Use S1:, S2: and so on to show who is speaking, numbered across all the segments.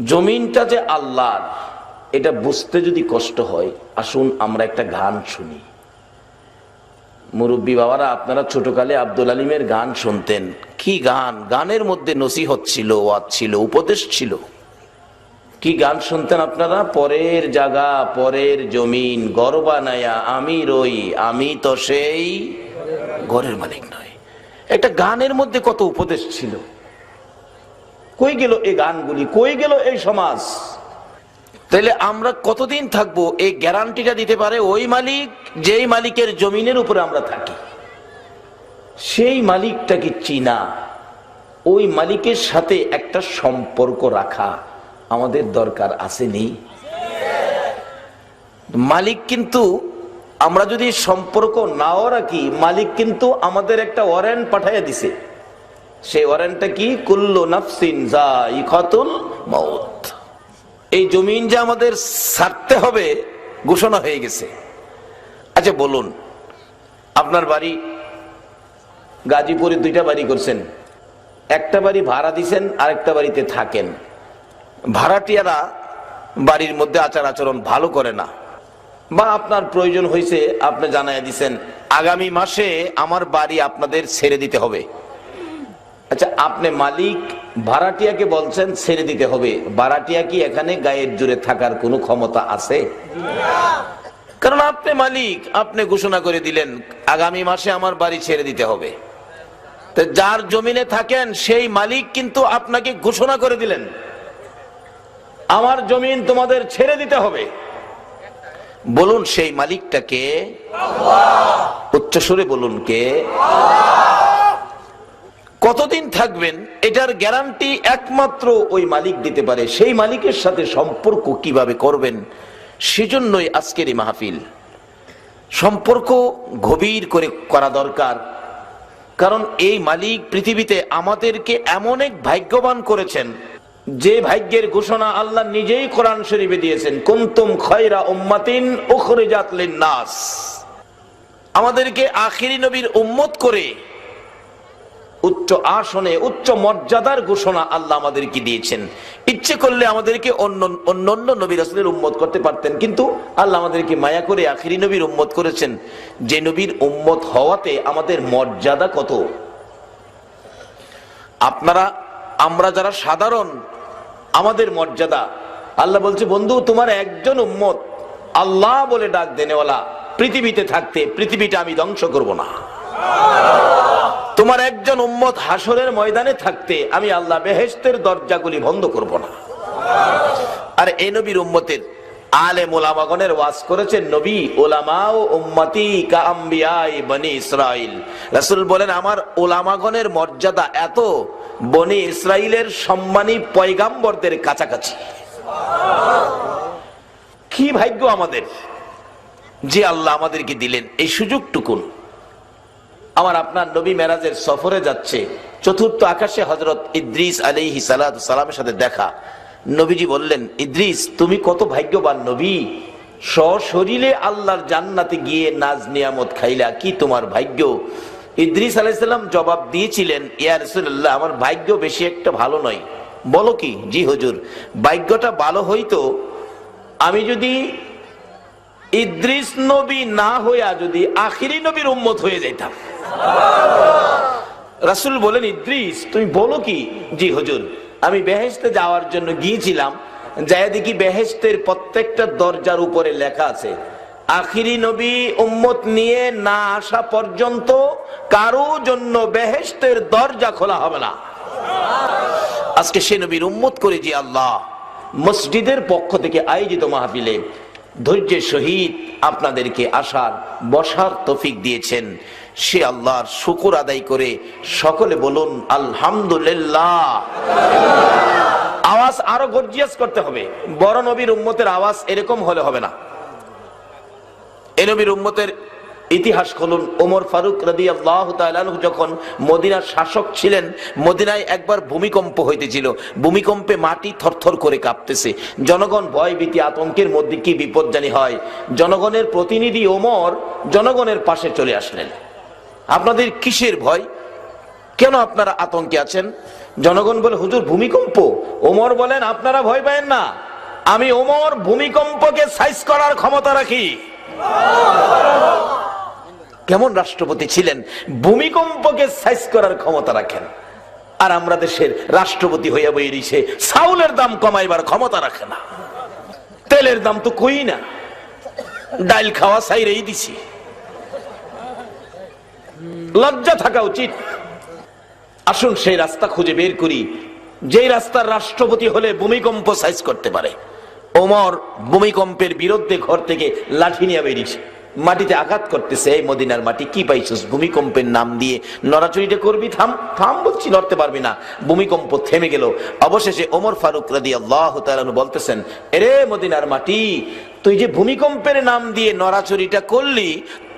S1: জমিনটা যে আল্লাহর, এটা বুঝতে যদি কষ্ট হয়, আসুন আমরা একটা গান শুনি। মুরব্বী বাবারা, আপনারা ছোটকালে আব্দুল আলিমের গান শুনতেন। কি গান! গানের মধ্যে নসিহত ছিল, ওয়াজ ছিল, উপদেশ ছিল। কি গান শুনতেন আপনারা? পরের জায়গা, পরের জমিন, ঘর বানায়া আমি রই, আমি তো সেই ঘরের মালিক নয়। একটা গানের মধ্যে কত উপদেশ ছিল। কই গেল এই গানগুলি? কই গেল এই সমাজ? তাহলে আমরা কতদিন থাকবো? এই গ্যারান্টিটা দিতে পারে ওই মালিক, যেই মালিকের জমিনের উপরে আমরা থাকি। সেই মালিকটাকে চিনা, ওই মালিকের সাথে একটা সম্পর্ক রাখা আমাদের দরকার আছে, নেই? মালিক কিন্তু, আমরা যদি সম্পর্ক নাও রাখি, মালিক কিন্তু আমাদের একটা ওয়ারেন্ট পাঠাইয়া দিছে। সেই ওয়ারেন্টটা কি? কুল্লু নাফসিন যায়িকাতুল মাউত। এই জমিন যে আমাদের ছাড়তে হবে ঘোষণা হয়ে গেছে। আচ্ছা বলুন, আপনার বাড়ি গাজীপুরে, দুইটা বাড়ি করছেন, একটা বাড়ি ভাড়া দিছেন, আরেকটা বাড়িতে থাকেন। ভাড়াটিয়ারা বাড়ির মধ্যে আচার আচরণ ভালো করে না, বা আপনার প্রয়োজন হয়েছে, আপনি জানাইয়া দিছেন আগামী মাসে আমার বাড়ি আপনাদের ছেড়ে দিতে হবে। আচ্ছা, আপনি মালিক, ভাড়াটিয়াকে বলছেন ছেড়ে দিতে হবে। ভাড়াটিয়া কি এখানে গায়ের জোরে থাকার কোনো ক্ষমতা আছে? কারণ আপনি মালিক, আপনি ঘোষণা করে দিলেন আগামী মাসে আমার বাড়ি ছেড়ে দিতে হবে। তো যার জমিনে থাকেন সেই মালিক কিন্তু আপনাকে ঘোষণা করে দিলেন আমার জমিন তোমাদের ছেড়ে দিতে হবে। বলুন সেই মালিকটাকে? উচ্চ সুরে বলুন, কে? কতদিন থাকবেন এটার গ্যারান্টি একমাত্র ওই মালিক দিতে পারে। সেই মালিকের সাথে সম্পর্ক কিভাবে করবেন, সেজন্যই আজকের এই মাহফিল। সম্পর্ক গভীর করে করা দরকার, কারণ এই মালিক পৃথিবীতে আমাদেরকে এমন এক ভাগ্যবান করেছেন, যে ভাগ্যের ঘোষণা আল্লাহ নিজেই কোরআন শরীফে দিয়েছেন, কুনতুম খায়রা উম্মাতিন উখরিজাত লিন-নাস। আমাদেরকে আখিরি নবীর উম্মত করে উচ্চ আসনে, উচ্চ মর্যাদার ঘোষণা আল্লাহ আমাদেরকে দিয়েছেন। ইচ্ছে করলে আমাদেরকে অন্য নবী রাসূলের উম্মত করতে পারতেন, কিন্তু আল্লাহ আমাদেরকে মায়া করে আখিরি নবীর উম্মত করেছেন, যে নবীর উম্মত হওয়াতে আমাদের মর্যাদা কত। আপনারা, আমরা যারা সাধারণ, আমাদের মর্যাদা, আল্লাহ বলছে বন্ধু তোমার একজন উম্মত আল্লাহ বলে ডাক দেনেওয়ালা পৃথিবীতে থাকতে, পৃথিবীটা আমি ধ্বংস করব না। তোমার একজন উম্মত হাসরের ময়দানে থাকতে আমি আল্লাহ বেহেশতের দরজাগুলি বন্ধ করব না। আর এই নবীর উম্মতের আলেম ওলামাগণের ওয়াজ করেছেন নবী, ওলামা ও উম্মতি কা আম্বিয়াই বনি ইসরাইল। রাসূল বলেন আমার ওলামাগণের মর্যাদা এত, বনি ইসরাইলের সম্মানী পয়গাম্বরদের কাছাকাছি। কি ভাগ্য আমাদের যে আল্লাহ আমাদেরকে দিলেন এই সুযোগটুকুন। আমার আপনার নবী মেরাজের সফরে যাচ্ছে, চতুর্থ আকাশে হযরত ইদ্রিস আলাইহিস সালাতু সালামের সাথে দেখা। নবীজি বললেন, ইদ্রিস তুমি কত ভাগ্যবান নবী, সশরীরে আল্লাহর জান্নাতে গিয়ে নাজ নিয়ামত খাইলা, কি তোমার ভাগ্য। ইদ্রিস আলাইহিস সালাম জবাব দিয়েছিলেন, ইয়া রাসূলুল্লাহ আমার ভাগ্য বেশি একটা ভালো নয়। বলো কি? জি হুজুর, ভাগ্যটা ভালো হইতো আমি যদি ইদ্রিস নবী না হইয়া যদি আখিরি নবীর উম্মত হয়ে যাইতাম। রাসূল বলেন, ইদ্রিস তুমি বলো কি? জি হুজুর, আমি বেহেশতে যাওয়ার জন্য গিয়েছিলাম, যাই দেখি বেহেশতের প্রত্যেকটা দরজার উপরে লেখা আছে আখিরি নবী উম্মত নিয়ে না আসা পর্যন্ত কারো জন্য বেহেশতের দরজা খোলা হবে না। আজকে সে নবীর উম্মত করে যে আল্লাহ মসজিদের পক্ষ থেকে আয়োজিত মাহফিলে ধৈর্যের সহিত আপনাদেরকে আসার বসার তৌফিক দিয়েছেন, সে আল্লাহর শুকর আদায় করে সকলে বলুন আলহামদুলিল্লাহ। আওয়াজ আরো গর্জিয়াস করতে হবে। বড় নবীর উম্মতের আওয়াজ এরকম হলে হবে না। এই নবীর উম্মতের ইতিহাস খুলুন। ওমর ফারুক রাদিয়াল্লাহু তাআলা আনহু যখন মদিনার শাসক ছিলেন, মদিনায় একবার ভূমিকম্প হইতেছিল। ভূমিকম্পে মাটি থরথর করে কাঁপতেছে, জনগণ ভয় ভীতি আতঙ্কের মধ্যে কি বিপদ জানি হয়। জনগণের প্রতিনিধি ওমর জনগণের পাশে চলে আসলেন। আপনাদের কিসের ভয়? কেন আপনারা আতঙ্কে আছেন? জনগণ বলে হুজুর ভূমিকম্প। ওমর বলেন আপনারা ভয় পাবেন না, আমি ওমর ভূমিকম্পকে সাইজ করার ক্ষমতা রাখি। কেমন রাষ্ট্রপতি ছিলেন, ভূমিকম্পকে সাইজ করার ক্ষমতা রাখেন। আর আমরা দেশের রাষ্ট্রপতি হইয়া বই রইছে, চাউলের দাম কমাইবার ক্ষমতা রাখে না, তেলের দাম তো কই না, ডাইল খাওয়া ছাইরেই দিছি। লজ্জা থাকা উচিত। আসুন সেই রাস্তা খুঁজে বের করি, যেই রাস্তার রাষ্ট্রপতি হলে ভূমিকম্প সাইজ করতে পারে। ওমর ভূমিকম্পের বিরুদ্ধে ঘর থেকে লাঠি নিয়ে বেরিয়েছে, মাটিতে আঘাত করতেছে, এই মদিনার মাটি কি পাইছিস, ভূমিকম্পের নাম দিয়ে নড়াচড়িটা করবি, থাম থাম বলছি, নড়তে পারবি না। ভূমিকম্প থেমে গেল। অবশেষে ওমর ফারুক রাদিয়াল্লাহু তাআলা বলতেছেন, এরে মদিনার মাটি, তুই যে ভূমিকম্পের নাম দিয়ে নড়াচড়িটা করলি,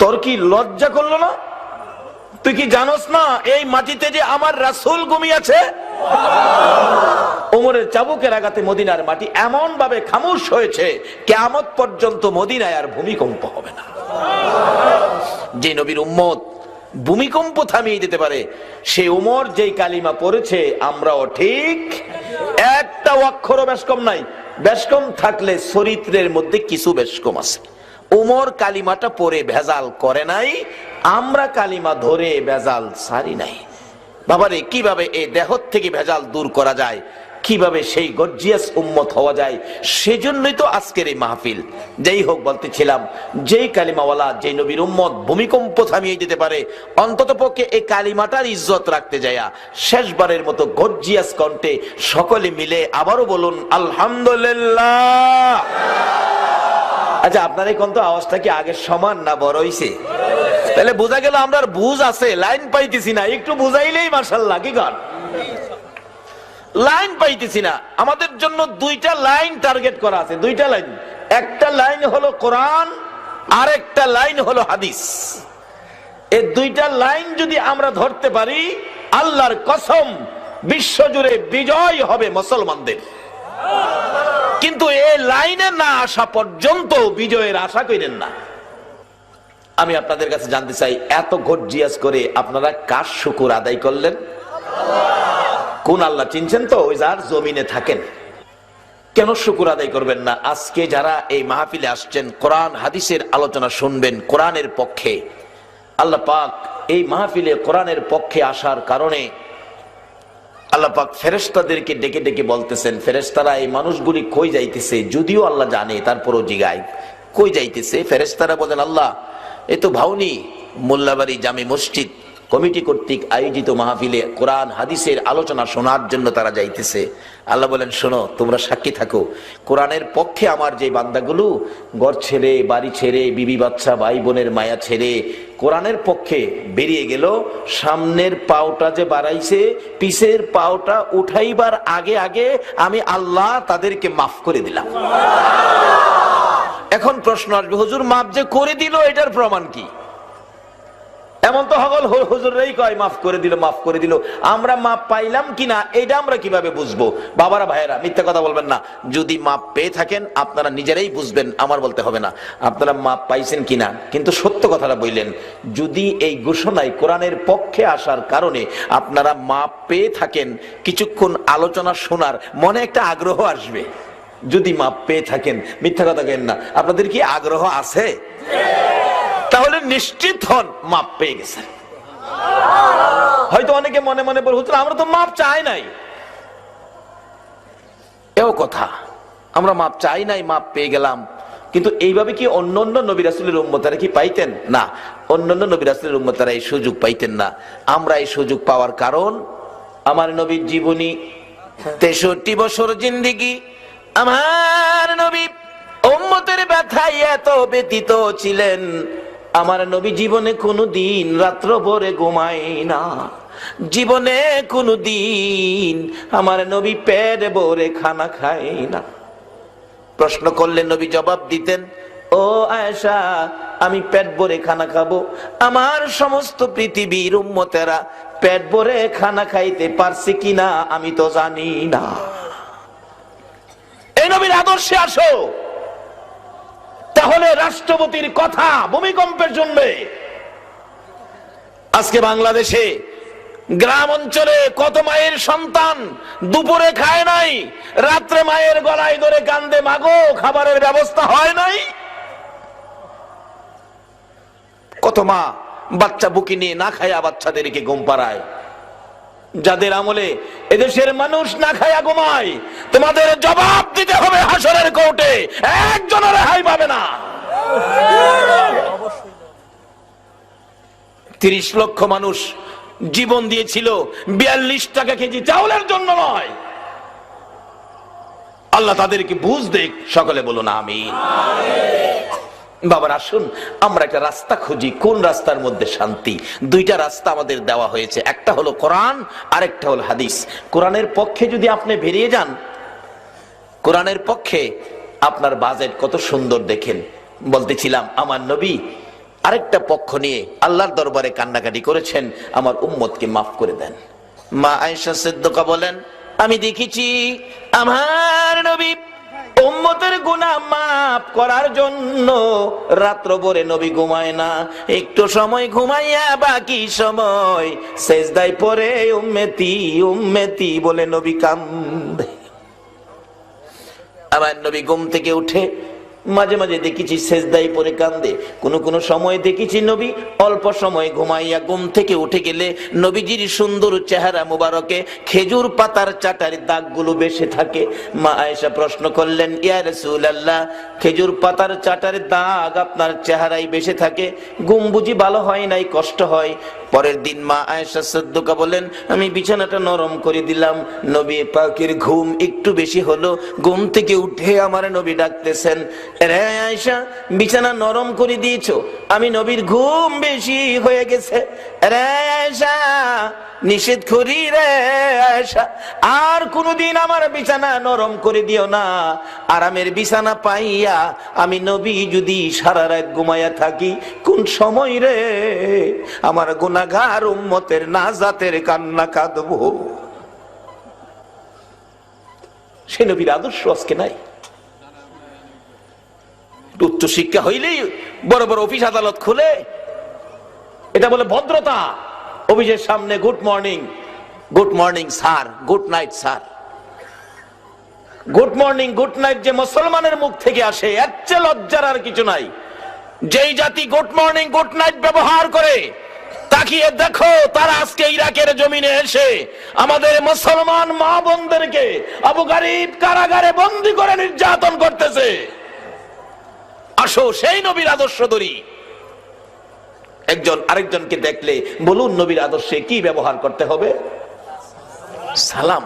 S1: তোর কি লজ্জা করলো না? তুই কি জানোস না এই মাটিতে যে আমার রাসূল ঘুমিয়েছে? ওমরের চাবুকের আঘাতে মদিনার মাটি এমন ভাবে খামোশ হয়েছে, কিয়ামত পর্যন্ত মদিনায় আর ভূমিকম্প হবে না। যে নবীর উম্মত ভূমিকম্প থামিয়ে দিতে পারে, সে ওমর যেই কালিমা পড়েছে, আমরাও ঠিক একটা অক্ষরও বেশকম নাই। বেশকম থাকলে চরিত্রের মধ্যে কিছু বেশকম আছে। ওমর কালিমাটা পড়ে ভেজাল করে নাই, আমরা কালিমা ধরে ভেজাল সারি নাই। বাবারে, কিভাবে এই দেহ থেকে ভেজাল দূর করা যায়, কিভাবে সেই গর্জিয়াস উম্মত হওয়া যায়, সেজন্যই তো আজকের এই মাহফিল। যেই হোক, বলতেছিলাম, যেই কালিমাওয়ালা, যেই নবীর উম্মত ভূমিকম্প থামিয়ে দিতে পারে, অন্তত পক্ষে এই কালিমাটার ইজ্জত রাখতে যায়া শেষবারের মতো গর্জিয়াস কণ্ঠে সকলে মিলে আবারও বলুন আলহামদুলিল্লাহ। আচ্ছা, আপনার এই কণ্ঠ আওয়াজটা কি আগের সমান না বড় হইছে? তাহলে বোঝা গেল আমরা বুঝ আছে, লাইন পাইতেছি না। একটু বুঝাইলেই মাশাআল্লাহ, কি গান লাইন পাইতেছি না। আমাদের জন্য দুইটা লাইন টার্গেট করা আছে, দুইটা লাইন। একটা লাইন হলো কোরআন, আর একটা লাইন হলো হাদিস। এই দুইটা লাইন যদি আমরা ধরতে পারি, আল্লাহর কসম বিশ্বজুড়ে বিজয় হবে মুসলমানদের। কিন্তু এই লাইনে না আসা পর্যন্ত বিজয়ের আশা করেন না। আমি আপনাদের কাছে জানতে চাই, এত গর্জিয়াস করে আপনারা কার শুকর আদায় করলেন? কোন আল্লাহ চিনছেন তো? ওই যার জমিনে থাকেন। কেন শুকর আদায় করবেন না? আজকে যারা এই মাহফিলে আসছেন, কোরআন হাদিসের আলোচনা শুনবেন কোরআনের পক্ষে, আল্লাহ পাক এই মাহফিলে কোরআনের পক্ষে আসার কারণে আল্লাহ পাক ফেরেশতাদেরকে ডেকে ডেকে বলতেছেন, ফেরেশতারা এই মানুষগুলি কই যাইতেছে? যদিও আল্লাহ জানে, তারপরও জিগায় কই যাইতেছে। ফেরেশতারা বলেন, আল্লাহ এ তো ভাউনি মোল্লাবাড়ি জামে মসজিদ কমিটি কর্তৃক আয়োজিত মাহফিলে কোরআন হাদিসের আলোচনা শোনার জন্য তারা যাইতেছে। আল্লাহ বলেন, শোনো, তোমরা সাক্ষী থাকো, কোরআনের পক্ষে আমার যে বান্দাগুলো ঘর ছেড়ে, বাড়ি ছেড়ে, বিবি বাচ্চা, ভাই বোনের মায়া ছেড়ে কোরআনের পক্ষে বেরিয়ে গেল, সামনের পাওটা যে বাড়াইছে, পিছের পাওটা উঠাইবার আগে আগে আমি আল্লাহ তাদেরকে মাফ করে দিলাম। এখন প্রশ্ন আসবে, হুজুর মাফ যে করে দিল, এটার প্রমাণ কি? এমন তো হগল হুজুররাই কয় মাফ করে দিল, মাফ করে দিল। আমরা মাপ পাইলাম কিনা এটা আমরা কিভাবে বুঝবো? বাবারা, ভাইয়েরা, মিথ্যা কথা বলবেন না। যদি মাপ পেয়ে থাকেন আপনারা নিজেরাই বুঝবেন, আমার বলতে হবে না। আপনারা মাপ পাইছেন কিনা, কিন্তু সত্য কথাটা বললেন। যদি এই ঘোষণায় কোরআনের পক্ষে আসার কারণে আপনারা মাপ পেয়ে থাকেন, কিছুক্ষণ আলোচনা শোনার মনে একটা আগ্রহ আসবে। যদি মাপ পেয়ে থাকেন, মিথ্যা কথা কেন না, আপনাদের কি আগ্রহ আছে? তাহলে নিশ্চিত হন মাপ পেয়ে গেছেন। হয়তো অনেকে মনে মনে বলে, হুজুর আমরা তো মাপ চাই নাই। এও কথা, আমরা মাপ চাই নাই, মাপ পেয়ে গেলাম। কিন্তু এইভাবে কি অন্যান্য নবী রাসূলের উম্মতেরা কি পাইতেন? না, অন্যান্য নবী রাসূলের উম্মতেরা এই সুযোগ পাইতেন না। আমরা এই সুযোগ পাওয়ার কারণ, আমার নবীর জীবনী 63 বছর জিন্দেগি, আমার নবী উম্মতের ব্যথায় এত ব্যতীত ছিলেন। আমার নবী জীবনে কোনো দিন রাত্র ভরে ঘুমায় না, জীবনে কোনো দিন আমার নবী পেট ভরে খানা খায় না। প্রশ্ন করলে নবী জবাব দিতেন, ও আয়েশা, আমি পেট ভরে খানা খাবো, আমার সমস্ত পৃথিবীর উম্মতেরা পেট ভরে খানা খাইতে পারছে কিনা আমি তো জানি না। এই নবীর আদর্শে আসো, তাহলে রাষ্ট্রপতির কথা ভূমিকম্পের জন্য। আজকে বাংলাদেশে গ্রাম অঞ্চলে কত মায়ের সন্তান দুপুরে খায় নাই, রাত্রে মায়ের গলায় ধরে কান্দে, মাগো খাবারের ব্যবস্থা হয় নাই। কত মা বাচ্চা বুকে নিয়ে না খায়া বাচ্চাদেরকে ঘুম পাড়ায়। যাদের আমলে এদেশের মানুষ না খায়া ঘুমায়, তোমাদের জবাব দিতে হবে হাসরের কোর্টে, একজনের রেহাই পাবে না। 30 লক্ষ মানুষ জীবন দিয়েছিল 42 টাকা কেজি চাউলের জন্য নয়। আল্লাহ তাদেরকে বুঝ দেখ, সকলে বলুন আমিন। বাবার আসুন আমরা একটা রাস্তা খুঁজি, কোন রাস্তার মধ্যে শান্তি। দুইটা রাস্তা আমাদের দেওয়া হয়েছে, একটা হলো কোরআন, আরেকটা হলো হাদিস। কোরআনের পক্ষে যদি আপনি বেরিয়ে যান, কোরআনের পক্ষে আপনার বাজেট কত সুন্দর দেখেন। বলতেছিলাম আমার নবী আরেকটা পক্ষ নিয়ে আল্লাহর দরবারে কান্নাকাটি করেছেন, আমার উম্মতকে মাফ করে দেন। মা আয়েশা সিদ্দিকা বলেন, আমি দেখেছি আমার নবী উম্মতের গুনাহ মাফ করার জন্য রাত্র ভরে নবী ঘুমায় না, একটু সময় ঘুমাইয়া বাকি সময় সেজদায় পড়ে উম্মতি উম্মতি বলে নবী কান্দে। আমার নবী ঘুম থেকে উঠে মাঝে মাঝে দেখেছি সেজদায় পড়ে কান্দে, কোন কোন সময় দেখেছি নবী অল্প সময় ঘুমাইয়া ঘুম থেকে উঠে গেলে নবীজির সুন্দর চেহারা মুবারকে খেজুর পাতার চাটার দাগগুলো বেশি থাকে। মা আয়েশা প্রশ্ন করলেন, ইয়া রাসূলুল্লাহ, খেজুর পাতার চাটার দাগ আপনার চেহারায় বেশি থাকে, ঘুম বুঝি ভালো হয় নাই, কষ্ট হয়? পরের দিন মা আয়েশা সিদ্দিকা বলেন, আমি বিছানাটা নরম করে দিলাম, নবী পাকের ঘুম একটু বেশি হলো। ঘুম থেকে উঠে আমার নবী ডাকতেছেন, রে আয়েশা বিছানা নরম করে দিয়েছো, আমি নবীর ঘুম বেশি হয়ে গেছে। রে আয়েশা নিষেধ করি রে আয়েশা, আর কোনদিন আমার বিছানা নরম করে দিও না। আরামের বিছানা পাইয়া আমি নবী যদি সারা রাত ঘুমাইয়া থাকি, কোন সময় রে আমার গুনাহগার উম্মতের নাজাতের কান্না কাঁদবো? সে নবীর আদর্শ আজকে নাই। উচ্চ শিক্ষা হইলেই বড় বড় অফিস আদালত খুলে, এটা বলে ভদ্রতা। অফিসের সামনে good morning, good morning sir, good night sir. Good morning good night যে মুসলমানের মুখ থেকে আসে, এর চেয়ে লজ্জার আর কিছু নাই। যেই জাতি গুড মর্নিং গুড নাইট ব্যবহার করে, তাকিয়ে দেখো তারা আজকে ইরাকের জমিনে এসে আমাদের মুসলমান মা বোনদেরকে আবু গারিব কারাগারে বন্দী করে নির্যাতন করতেছে। আসো সেই নবীর আদর্শ ধরি। একজন আরেকজনকে দেখলে বলুন নবীর আদর্শে কি ব্যবহার করতে হবে? সালাম।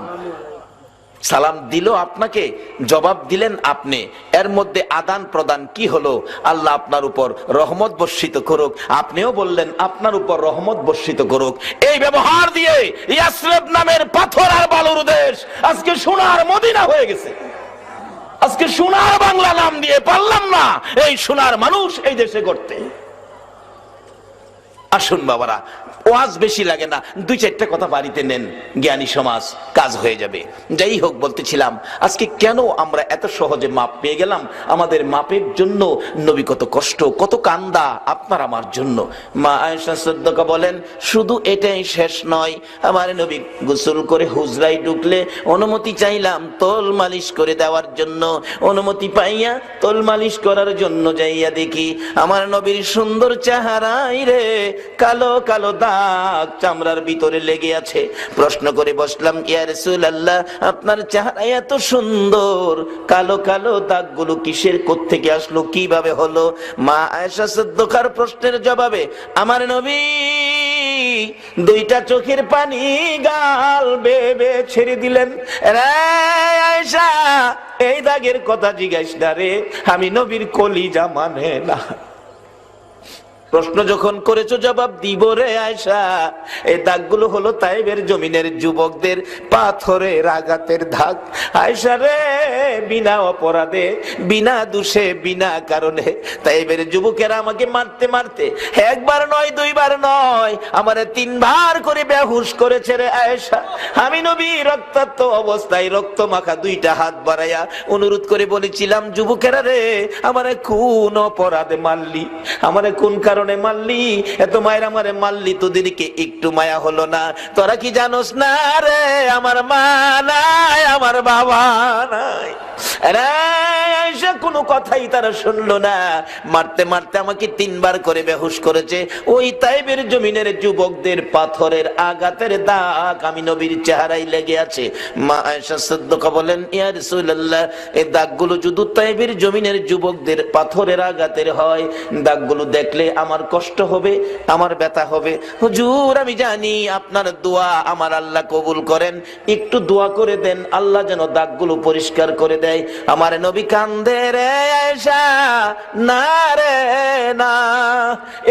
S1: সালাম দিল আপনাকে, জবাব দিলেন আপনি, এর মধ্যে আদান প্রদান কি হলো? আল্লাহ আপনার উপর রহমত বর্ষিত করুক, আপনিও বললেন আপনার উপর রহমত বর্ষিত করুক। এই ব্যবহার দিয়ে ইয়াসরিব নামের পাথর আর বালুর দেশ আজকে সোনার মদিনা হয়ে গেছে। আজকে সোনার বাংলা নাম দিয়ে পারলাম না এই সোনার মানুষ এই দেশে করতে। আসুন বাবারা, ওয়াজ বেশি লাগে না, 2-4টা কথা বাড়িতে নেন, জ্ঞানী সমাজ কাজ হয়ে যাবে। যাই হোক, বলতেছিলাম আজকে কেন আমরা এত সহজে মাপ পেয়ে গেলাম? আমাদের মাপের জন্য নবী কত কষ্ট, কত কান্দা আপনার আমার জন্য। মা আয়েশা সিদ্দিকা বলেন, শুধু এটাই শেষ নয়, আমার নবী গোসল করে হুজরায় ঢুকলে অনুমতি চাইলাম তোল মালিশ করে দেওয়ার জন্য। অনুমতি পাইয়া তোল মালিশ করার জন্য যাইয়া দেখি আমার নবীর সুন্দর চেহারায় রে কালো কালো দাগ চামড়ার ভিতরে লেগে আছে। প্রশ্ন করে বসলাম, ইয়া রাসূলুল্লাহ, আপনার চেহারা এত সুন্দর, কালো কালো দাগগুলো কিসের, কোত্থেকে আসলো, কিভাবে হলো? মা আয়েশা সিদ্দিকার প্রশ্নের জবাবে আমার নবী 2টা চোখের পানি গাল বেয়ে বেয়ে ছেড়ে দিলেন। রে আয়েশা, এই দাগের কথা জিজ্ঞাসা না রে, আমি নবীর কলিজা মানে না। প্রশ্ন যখন করেছো জবাব দিব রে আয়েশা। এই দাগগুলো হলো তাইবের জমিনের যুবকদের পাথরের আঘাতের দাগ। আয়েশা রে, বিনা অপরাধে, বিনা দোষে, বিনা কারণে তাইবের যুবকেরা আমাকে মারতে মারতে একবার নয়, 2বার নয়, আমারে 3বার করে বেহুশ করেছে রে আয়েশা। আমি নবী রক্তাক্ত অবস্থায় রক্ত মাখা 2টা হাত বাড়াইয়া অনুরোধ করে বলেছিলাম, যুবকেরা রে, আমারে কোন অপরাধে মারলি, আমারে কোন কারণে কারণে মারলি, এত মায়ের আমারে মারলি, তোদেরকে একটু মায়া হলো না? তোরা কি জানোস না রে, আমার মা নাই, আমার বাবা নাই। আয়েশা কোনো কথাই তারা শুনলো না। মারতে মারতে আমাকে 3 বার করে বেহুশ করেছে। ওই তাইবের জমিনের যুবকদের পাথরের আঘাতের দাগ আমি নবীর চেহারায় লেগে আছে। মা আয়েশা সিদ্দিকা বলেন, ইয়া রাসূলুল্লাহ, এই দাগগুলো যদি তাইবের জমিনের যুবকদের পাথরের আঘাতের হয়, দাগগুলো দেখলে আমার কষ্ট হবে, আমার ব্যথা হবে। হুজুর, আমি জানি আপনার দোয়া আমার আল্লাহ কবুল করেন, একটু দোয়া করে দেন, আল্লাহ যেন দাগগুলো পরিষ্কার করে দেয়। আমার নবী কান্দে, রে আয়েশা, না রে না,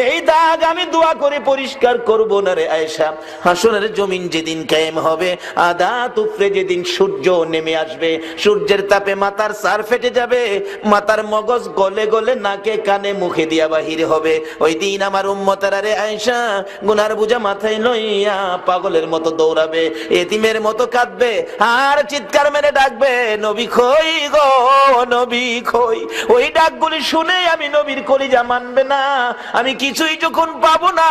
S1: এই দাগ আমি দোয়া করে পরিষ্কার করব না রে আয়েশা। হাসরের জমিন যেদিন কায়েম হবে, আদাত উপরে যেদিন সূর্য নেমে আসবে, সূর্যের তাপে মাথার সার ফেটে যাবে, মাথার মগজ গলে গলে নাকে কানে মুখে দিয়া বাহির হবে। ওই দিন আমার উম্মতেরা রে আয়েশা গুনার বোঝা মাথায় লইয়া পাগলের মতো দৌড়াবে, এতিমের মতো কাঁদবে, আর চিৎকার মেরে ডাকবে, নবী কই গো, নবী কই। ওই ডাকগুলি শুনে আমি নবীর কলিজা মানবে না, আমি কিছুই যখন পাবো না,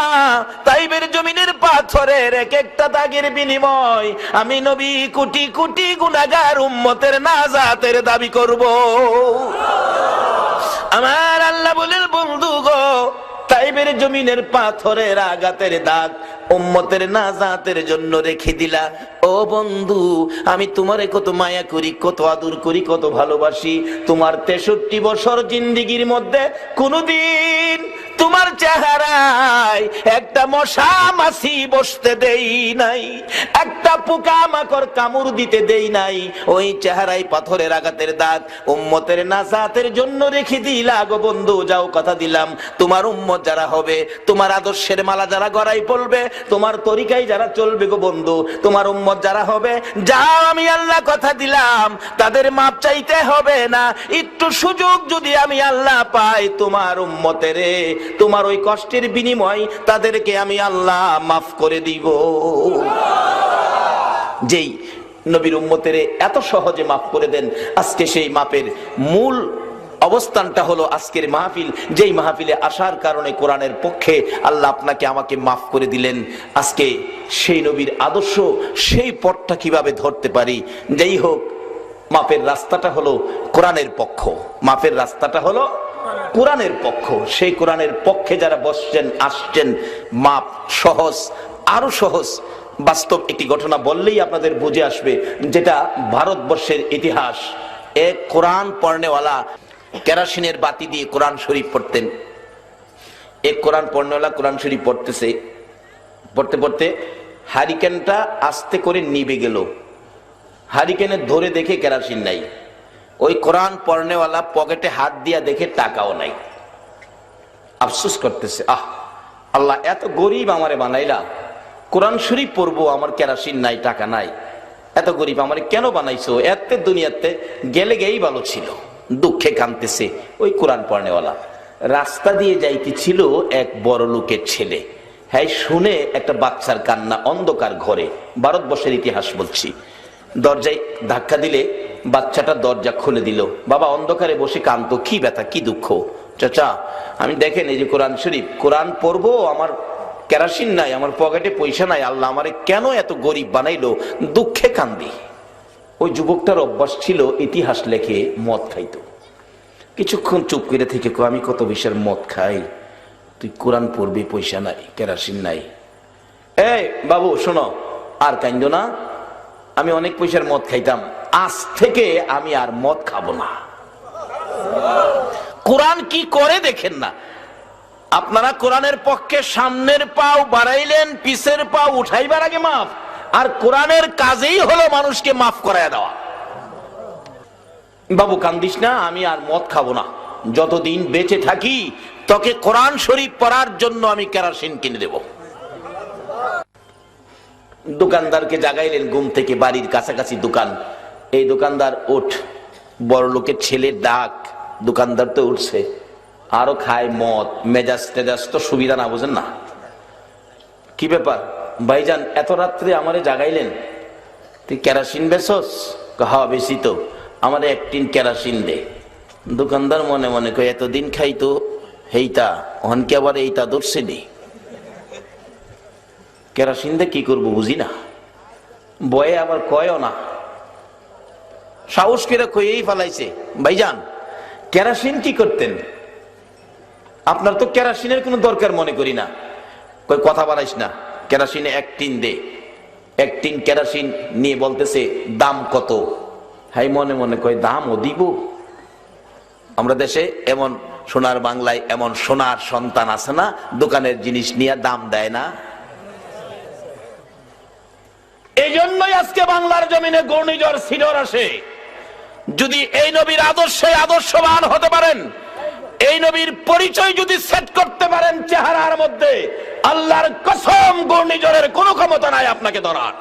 S1: তাইবের জমিনের পাথরের এক একটা দাগের বিনিময় আমি নবী কোটি কোটি গুনাহগার উম্মতের নাজাতের দাবি করব। আমার আল্লাহ বলেন, বন্ধু গো, তাইবের জমিনের পাথরের আঘাতের দাগ উম্মতের নাজাতের জন্য রেখে দিলা। ও বন্ধু, আমি তোমারে কত মায়া করি, কত আদর করি, কত ভালোবাসি। তোমার 63 বছর জিন্দেগির মধ্যে কোনদিন তোমার চেহারায় একটা মশা মাছি বসতে দেই নাই, একটা পোকা মাকড় কামড় দিতে দেই নাই। ওই চেহারায় পাথরের আঘাতের দাগ উম্মতের নাজাতের জন্য রেখে দিলা গো বন্ধু। যাও, কথা দিলাম, তোমার উম্মত যারা হবে, তোমার আদর্শের মালা যারা গড়াই পড়বে, তোমার তরিকায় যারা চলবে গো বন্ধু, তোমার উম্মত যারা হবে, যাও, আমি আল্লাহ কথা দিলাম, তাদের মাপ চাইতে হবে না। একটু সুযোগ যদি আমি আল্লাহ পাই, তোমার উম্মতের, তোমার ওই কষ্টের বিনিময় তাদেরকে আমি আল্লাহ মাফ করে দিব। যেই নবীর উম্মতের এত সহজে মাফ করে দেন, আজকে সেই মাপের মূল অবস্থানটা হলো আজকের মাহফিল। যেই মাহফিলে আসার কারণে কোরআনের পক্ষে আল্লাহ আপনাকে আমাকে মাফ করে দিলেন। আজকে সেই নবীর আদর্শ, সেই পথটা কিভাবে ধরতে পারি। যাই হোক, মাপের রাস্তাটা হলো কোরআনের পক্ষ, মাপের রাস্তাটা হলো কোরআনের পক্ষ। সেই কোরআনের পক্ষে যারা বসছেন, আসছেন, মাপ সহজ, আরো সহজ। বাস্তব একটি ঘটনা বললেই আপনাদের বুঝে আসবে, যেটা ভারতবর্ষের ইতিহাস। এক কোরআন পড়নেওয়ালা কেরাসিনের বাতি দিয়ে কোরআন শরীফ পড়তেন। এক কোরআন পড়নেওয়ালা কোরআন শরীফ পড়তেছে, পড়তে পড়তে হারিকেনটা আস্তে করে নিভে গেল। হারিকেনে ধরে দেখে কেরাসিন নাই। ওই কোরআন পড়নেওয়ালা পকেটে হাত দিয়া দেখে টাকাও নাই। আফসোস করতেছে, আহ আল্লাহ, এত গরিব আমারে বানাইলা, কোরআন শরীফ পড়বো, আমার কেরাসিন নাই, টাকা নাই, এত গরিব আমারে কেন বানাইছো? এত দুনিয়াতে গেলে গেই ভালো ছিল। দুঃখে কাঁদতেছে ওই কোরআন পড়নেওয়ালা। রাস্তা দিয়ে যাইতেছিল এক বড় লোকের ছেলে। হ্যাঁ, শুনে একটা বাচ্চার কান্না অন্ধকার ঘরে, ভারতবর্ষের ইতিহাস বলছি। দরজায় ধাক্কা দিলে বাচ্চাটা দরজা খুলে দিল। বাবা অন্ধকারে বসে কাঁদতো, কি ব্যথা, কি দুঃখ। চাচা, আমি দেখেন এই যে কোরআন শরীফ, কোরআন পড়বো, আমার কেরাসিন নাই, আমার পকেটে পয়সা নাই, আল্লাহ আমারে কেন এত গরিব বানাইলো, দুঃখে কান্দি। ওই যুবকটার অভ্যাস ছিল ইতিহাস লেখে মদ খাইতো। কিছুক্ষণ চুপ করে থেকে, আমি কত বিষয়ের মদ খাই, তুই কোরআন পড়বি, পয়সা নাই, কেরাসিন নাই। এই বাবু শোনো, আর কাইন্দো না, আমি অনেক পয়সার মদ খাইতাম, আজ থেকে আমি আর মদ খাবো না। কোরআন কি করে দেখেন না আপনারা? কোরআনের পক্ষে সামনের পাও বাড়াইলেন, পিছের পাও উঠাইবার আগে মাফ। আর কোরআনের কাজেই হলো মানুষকে মাফ করায় দেওয়া। বাবু কান্দিস না, আমি আর মদ খাবো না, যতদিন বেঁচে থাকি তোকে কোরআন শরীফ পড়ার জন্য আমি কেরোসিন কিনে দেব। দোকানদারকে জাগাইলেন ঘুম থেকে, বাড়ির কাছাকাছি দোকান। এই দোকানদার ওঠ, বড় লোকের ছেলে ডাক, দোকানদার তো উঠছে, আরো খায় মদ, মেজাজ টেজাজ তো সুবিধা না, বুঝেন না? কি ব্যাপার ভাইজান, এত রাত্রে আমারে জাগাইলেন, তুই কেরোসিন বেচস? হ্যাঁ বেশি তো, আমারে 1 টিন কেরোসিন দে। দোকানদার মনে মনে কয়, এতদিন খাইতো এইটা অনকে আবার এইটা ধরছে নি, কেরোসিন দিয়ে কি করবো বুঝি না, বয়ে আবার কয়ও না, সাহস করে কয়েই ফেলাইছে। ভাইজান কেরোসিন কি করতেন? আপনার তো কেরোসিনের কোনো দরকার মনে করি না। কই কথা বাড়াইস না, কেরোসিনে এক টিন দে। এক টিন কেরোসিন নিয়ে বলতেছে দাম কত? হাই মনে মনে কয় দামও দিব? আমরা দেশে এমন সোনার বাংলায় এমন সোনার সন্তান আছে না, দোকানের জিনিস নিয়ে দাম দেয় না। এই জন্যই আজকে বাংলার জমিনে ঘূর্ণিঝড় সিডর আসে। যদি এই নবীর আদর্শে আদর্শবান হতে পারেন, এই নবীর পরিচয় যদি সেট করতে পারেন চেহারার মধ্যে, আল্লাহর কসম ঘূর্ণিঝড়ের কোনো ক্ষমতা নাই আপনাকে ধরার।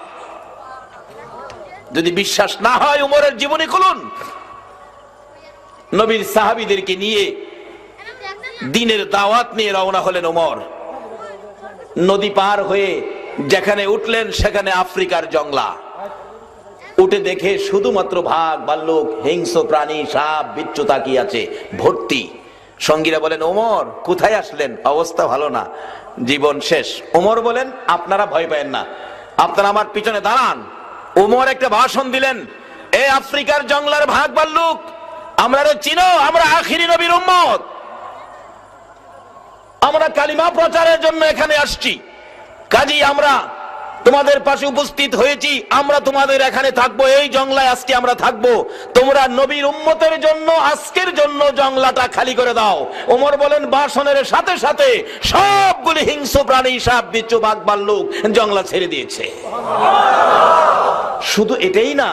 S1: যদি বিশ্বাস না হয় উমরের জীবনী খুলুন। নবীর সাহাবীদেরকে নিয়ে দ্বীনের দাওয়াত নিয়ে রওনা হলেন ওমর। নদী পার হয়ে যেখানে উঠলেন সেখানে আফ্রিকার জংলা। উঠে দেখে শুধুমাত্র ভাগ ভাল্লুক, হিংস্র প্রাণী, সাপ বিচ্ছু তাকিয়ে আছে ভর্তি। সঙ্গীরা বলেন ওমর কোথায় আসলেন, অবস্থা ভালো না, জীবন শেষ। ওমর বলেন আপনারা ভয় পাবেন না, আপনারা আমার পিছনে দাঁড়ান। ওমর একটা ভাষণ দিলেন, এ আফ্রিকার জংলার ভাগ ভাল্লুক, আমরা চিনো, আমরা আখিরি নবীর উম্মত, আমরা কালিমা প্রচারের জন্য এখানে আসছি, কাজী আমরা তোমাদের পাশে উপস্থিত হয়েছি, আমরা তোমাদের এখানে থাকবো, এই জংলায় আজকে আমরা থাকবো, তোমরা নবীর উম্মতের জন্য আজকের জন্য জংলাটা খালি করে দাও। ওমর বলেন ভাষণের সাথে সাথে সবগুলি হিংস্র প্রাণী, সাপ বিচ্ছু বাঘ ভাল্লুক জংলা ছেড়ে দিয়েছে। শুধু এটাই না,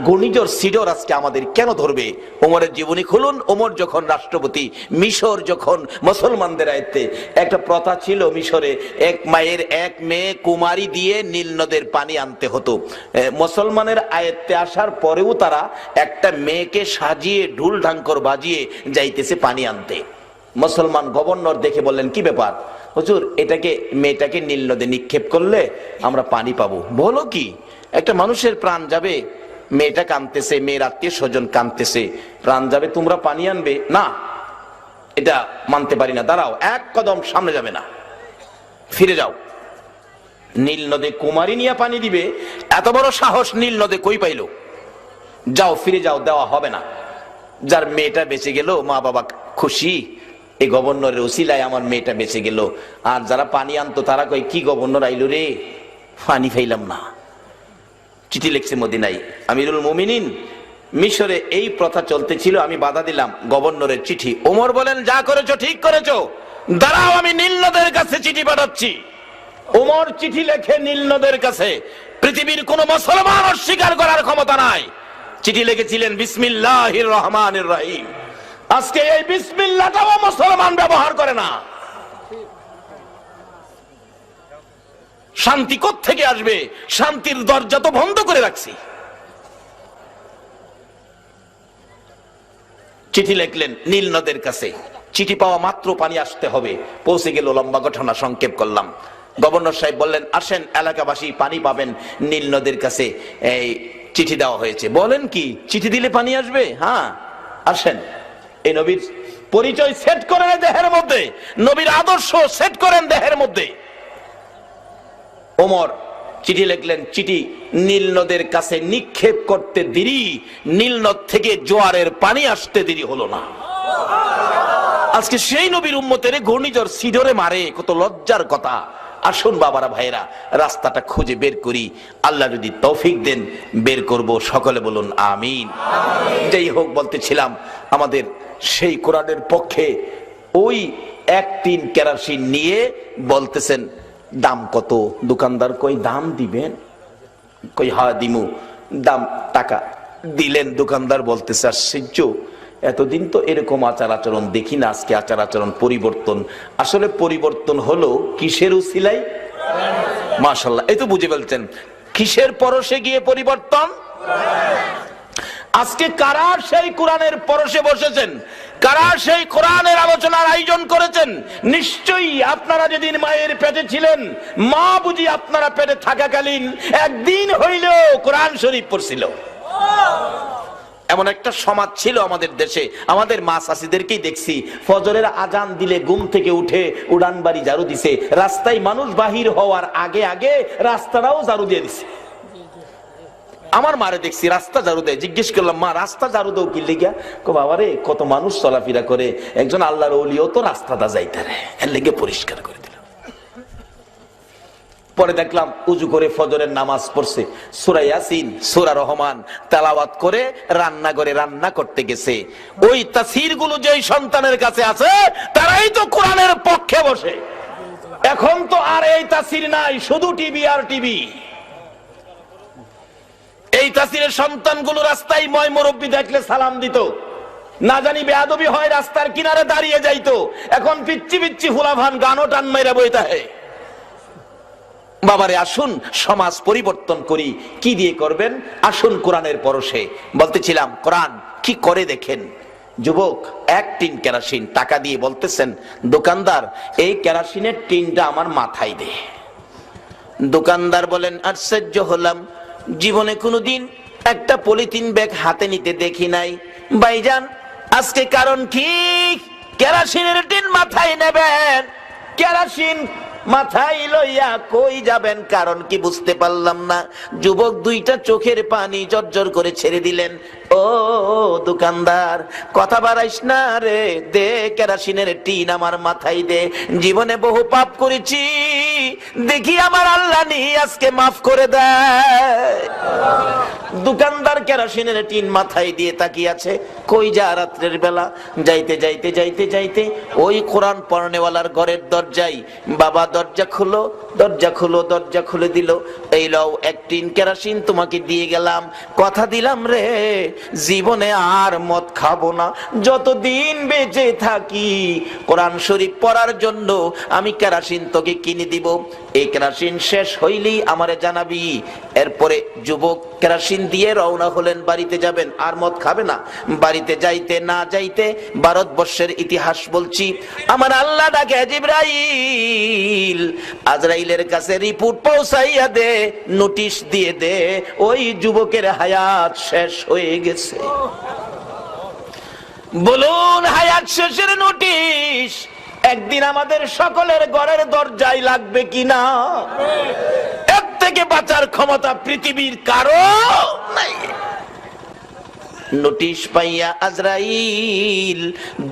S1: ঘূর্ণিঝড় সিডর আজকে আমাদের কেন ধরবে? ওমরের জীবনী খুলুন। ওমর যখন রাষ্ট্রপতি, মিশর যখন মুসলমানদের আয়ত্তে, একটা প্রথা ছিল মিশরে, এক মায়ের এক মেয়ে কুমারী দিয়ে নীল নদের পানি আনতে হতো। মুসলমানের আয়ত্তে আসার পরেও তারা একটা মেয়েকে সাজিয়ে ঢুল ঢাঙ্কর বাজিয়ে যাইতেছে পানি আনতে। মুসলমান গভর্নর দেখে বললেন কি ব্যাপার হুজুর, মেয়েটাকে নীল নদে নিক্ষেপ করলে আমরা পানি পাবো। বলো কি, একটা মানুষের প্রাণ যাবে, মেয়েটা কাঁদতেছে, মেয়ের আত্মীয় স্বজন কাঁদতেছে, প্রাণ যাবে, তোমরা পানি আনবে না? এটা মানতে পারি না, দাঁড়াও, এক কদম সামনে যাবে না, ফিরে যাও। নীল নদে কুমারী নিয়ে পানি দিবে, এত বড় সাহস নীল নদে কই পাইল? যাও, ফিরে যাও, দেওয়া হবে না। যার মেয়েটা বেঁচে গেল, মা বাবা খুশি, এই গভর্নরের উসিলায় আমার মেয়েটা বেঁচে গেল। আর যারা পানি আনতো তারা কই কি গভর্নর আইলো রে, পানি ফাইলাম না। চিঠি লিখছে মদিনায়, আমিরুল মুমিনিন, মিশরে এই প্রথা চলতে ছিল, আমি বাধা দিলাম। গভর্নরের চিঠি। ওমর বলেন যা করেছো ঠিক করেছো, দাঁড়াও আমি নীল নদের কাছে চিঠি পাঠাচ্ছি। ওমর চিঠি লেখে নীল নদের কাছে, পৃথিবীর কোন মুসলমান অস্বীকার করার ক্ষমতা নাই। চিঠি লিখেছিলেন বিসমিল্লাহির রহমানির রহিম। আজকে এই বিসমিল্লাহটাও মুসলমান ব্যবহার করে না। শান্তি কোত্থেকে আসবে? শান্তির দরজা তো বন্ধ করে রাখছি। চিঠি লিখলেন নীল নদের কাছে, চিঠি পাওয়া মাত্র পানি আসতে হবে। পৌঁছে গেল, লম্বা ঘটনা সংক্ষেপ করলাম। গভর্নর সাহেব বললেন আসেন, এলাকাবাসী পানি পাবেন, নীল নদের কাছে এই চিঠি দেওয়া হয়েছে। বলেন কি, চিঠি দিলে পানি আসবে? হ্যাঁ আসেন। এই নবীর পরিচয় সেট করেন দেহের মধ্যে, নবীর আদর্শ সেট করেন দেহের মধ্যে। ওমর চিঠি লিখলেন, চিঠি নীল নদের কাছে নিক্ষেপ করতে দেরি, নীল নদ থেকে জোয়ারের পানি আসতে দেরি হলো না। আজকে সেই নবীর উম্মতের ঘূর্ণিঝড় সিডরে মারে, কত লজ্জার কথা। আসুন বাবারা ভাইরা, রাস্তাটা খুঁজে বের করি, আল্লাহ যদি তৌফিক দেন বের করব, সকলে বলুন আমিন। যাই হোক, বলতেছিলাম আমাদের সেই কোরআনের পক্ষে ওই এক টিন কেরোসিন নিয়ে বলতেছেন দাম কত? দোকানদার কই দাম দিবেন? কই হ্যাঁ দিমু। দাম টাকা দিলেন। দোকানদার বলতেছে আশ্চর্য, এতদিন তো এরকম আচার আচরণ দেখি না, আজকে আচার আচরণ পরিবর্তন। আসলে পরিবর্তন হলো কিসের উসিলাই? মাশাআল্লাহ, এই তো বুঝে ফেলছেন। কিসের পরশে গিয়ে পরিবর্তন? আজকে কারা সেই কোরআনের পরশে বসেছেন, কারা সেই কোরআনের আলোচনার আয়োজন করেছেন? নিশ্চয়ই আপনারা যেদিন মায়ের পেটে ছিলেন, মা বুঝি আপনারা পেটে থাকাকালীন একদিন হইলেও কোরআন শরীফ পড়ছিল। এমন একটা সমাজ ছিল আমাদের দেশে, আমাদের মা চাষিদেরকেই দেখছি ফজরের আজান দিলে ঘুম থেকে উঠে উড়ান বাড়ি ঝাড়ু দিছে, রাস্তায় মানুষ বাহির হওয়ার আগে আগে রাস্তাটাও ঝাড়ু দিয়ে দিছে। আমার মারে দেখছি রাস্তা ঝাড়ু দেয়, জিজ্ঞেস করলাম মা রাস্তা ঝাড়ু দাও কি লিগা? বাবা রে কত মানুষ চলাফেরা করে, একজন আল্লাহর ওলিও তো রাস্তাটা যাইতারে, এর লেগে পরিষ্কার করে দিল। পরে দেখলাম উজু করে ফজরের নামাজ পড়ছে, সূরা ইয়াসিন সূরা রহমান তেলাওয়াত করে রান্নাঘরে রান্না করতে গেছে। ওই তাফসীর গুলো যেই সন্তানের কাছে আছে তারাই তো কোরআনের পক্ষে বসে। এখন তো আর এই তাফসীর নাই, শুধু টিভি আর টিভি। এই তাফসীরের সন্তানগুলো রাস্তায় ময় মুরব্বি দেখলে সালাম দিত, না জানি বেয়াদবি হয় রাস্তার কিনারে দাঁড়িয়ে যাইতো। এখন পিচ্ছি পিচ্ছি হুলাভান গানও টান মাইরা বইতা হয়। বাবারে আসুন সমাজ পরিবর্তন করি। কি দিয়ে করবেন? আসুন কোরআনের পরশে। বলতেছিলাম কোরআন কি করে দেখেন। যুবক এক টিন কেরোসিন টাকা দিয়ে বলতেছেন দোকানদার এই কেরোসিনের টিনটা আমার মাথায় দে। দোকানদার বলেন আশ্চর্য হলাম, জীবনে কোনোদিন একটা পলিথিন ব্যাগ হাতে নিতে দেখি নাই। ভাইজান আজকে কারণ কি কেরোসিনের টিন মাথায় নেবেন? কেরোসিন মাথায় লইয়া কই যাবেন, কারণ কি বুঝতে পারলাম না। যুবক দুইটা চোখের পানি জর্জর করে ছেড়ে দিলেন। ও দোকানদার কথা বাড়াইস না রে, দে কেরোসিনের টিন আমার মাথায় দে। জীবনে বহু পাপ করেছি, দেখি আমার আল্লাহ নি আজকে মাফ করে দেয়। দোকানদার কেরোসিনের টিন মাথায় দিয়ে তাকিয়ে আছে। কই যা রাত্রের বেলা? যাইতে যাইতে যাইতে যাইতে ওই কোরআন পড়নেওয়ালার ঘরের দরজায়, বাবা দরজা খুলো, দরজা খুলো, দরজা খুলে দিল। এই লও এক টিন কেরোসিন তোমাকে দিয়ে গেলাম, কথা দিলাম রে জীবনে আর মদ খাবো না, যতদিন বেঁচে থাকি কোরআন শরীফ পড়ার জন্য আমি কেরোসিন তোকে কিনে দিব। এই কেরোসিন শেষ হইলেই আমারে জানাবি। এরপরে যুবক কেরোসিন দিয়ে রওনা হলেন, বাড়িতে যাবেন, আর মদ খাবে না। বাড়িতে যাইতে না যাইতে ভারতবর্ষের ইতিহাস বলছি, আমার আল্লাহ ডাকে জিবরাইল, আজরাইলের কাছে রিপোর্ট পৌঁছাইয়া দে, নোটিশ দিয়ে দে ওই যুবকের হায়াত শেষ হয়ে গেছে। বলুন হায়াত শেষের নোটিশ একদিন আমাদের সকলের ঘরের দরজায় লাগবে কিনা? এর থেকে বাঁচার ক্ষমতা পৃথিবীর কারো নাই। নোটিশ পাইয়া আজরাইল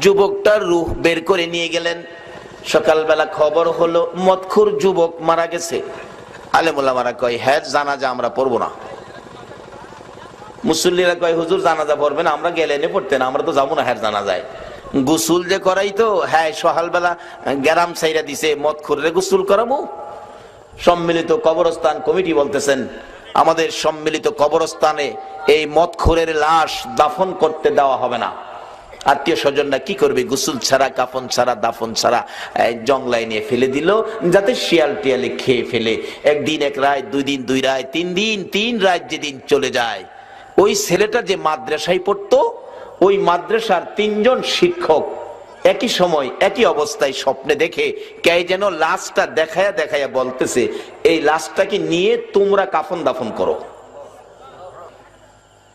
S1: যুবকটার রূহ বের করে নিয়ে গেলেন। সকালবেলা খবর হলো মদখুর যুবক মারা গেছে। আলেম ওলামারা কয় হ্যাঁ জানাজা আমরা পড়বো না। মুসল্লিরা কয় হুজুর জানাজা পড়বেন, আমরা গেলে এনে পড়তেন, আমরা তো যাবো না হ্যাঁ জানাজায়। গোসুল যে করাই তো হ্যাঁ সকালবেলা গ্যারাম সাইরা দিছে, মদখুরে গোসুল করাবো। সম্মিলিত কবরস্থান কমিটি বলতেছেন আমাদের সম্মিলিত কবরস্থানে এই মদখুরের লাশ দাফন করতে দেওয়া হবে না। আত্মীয় স্বজনরা কি করবে? গোসল ছাড়া, কাফন ছাড়া, দাফন ছাড়া জংলায় নিয়ে ফেলে দিল, যাতে শিয়াল টিয়ালে খেয়ে ফেলে। একদিন এক রাত, দুই দিন দুই রাত, তিন দিন তিন রাত যেদিন চলে যায়, ওই ছেলেটা যে মাদ্রাসায় পড়তো ওই মাদ্রাসার তিনজন শিক্ষক একই সময় একই অবস্থায় স্বপ্নে দেখে কে যেন লাশটা দেখায়া দেখায়া বলতেছে এই লাশটাকে নিয়ে তোমরা কাফন দাফন করো।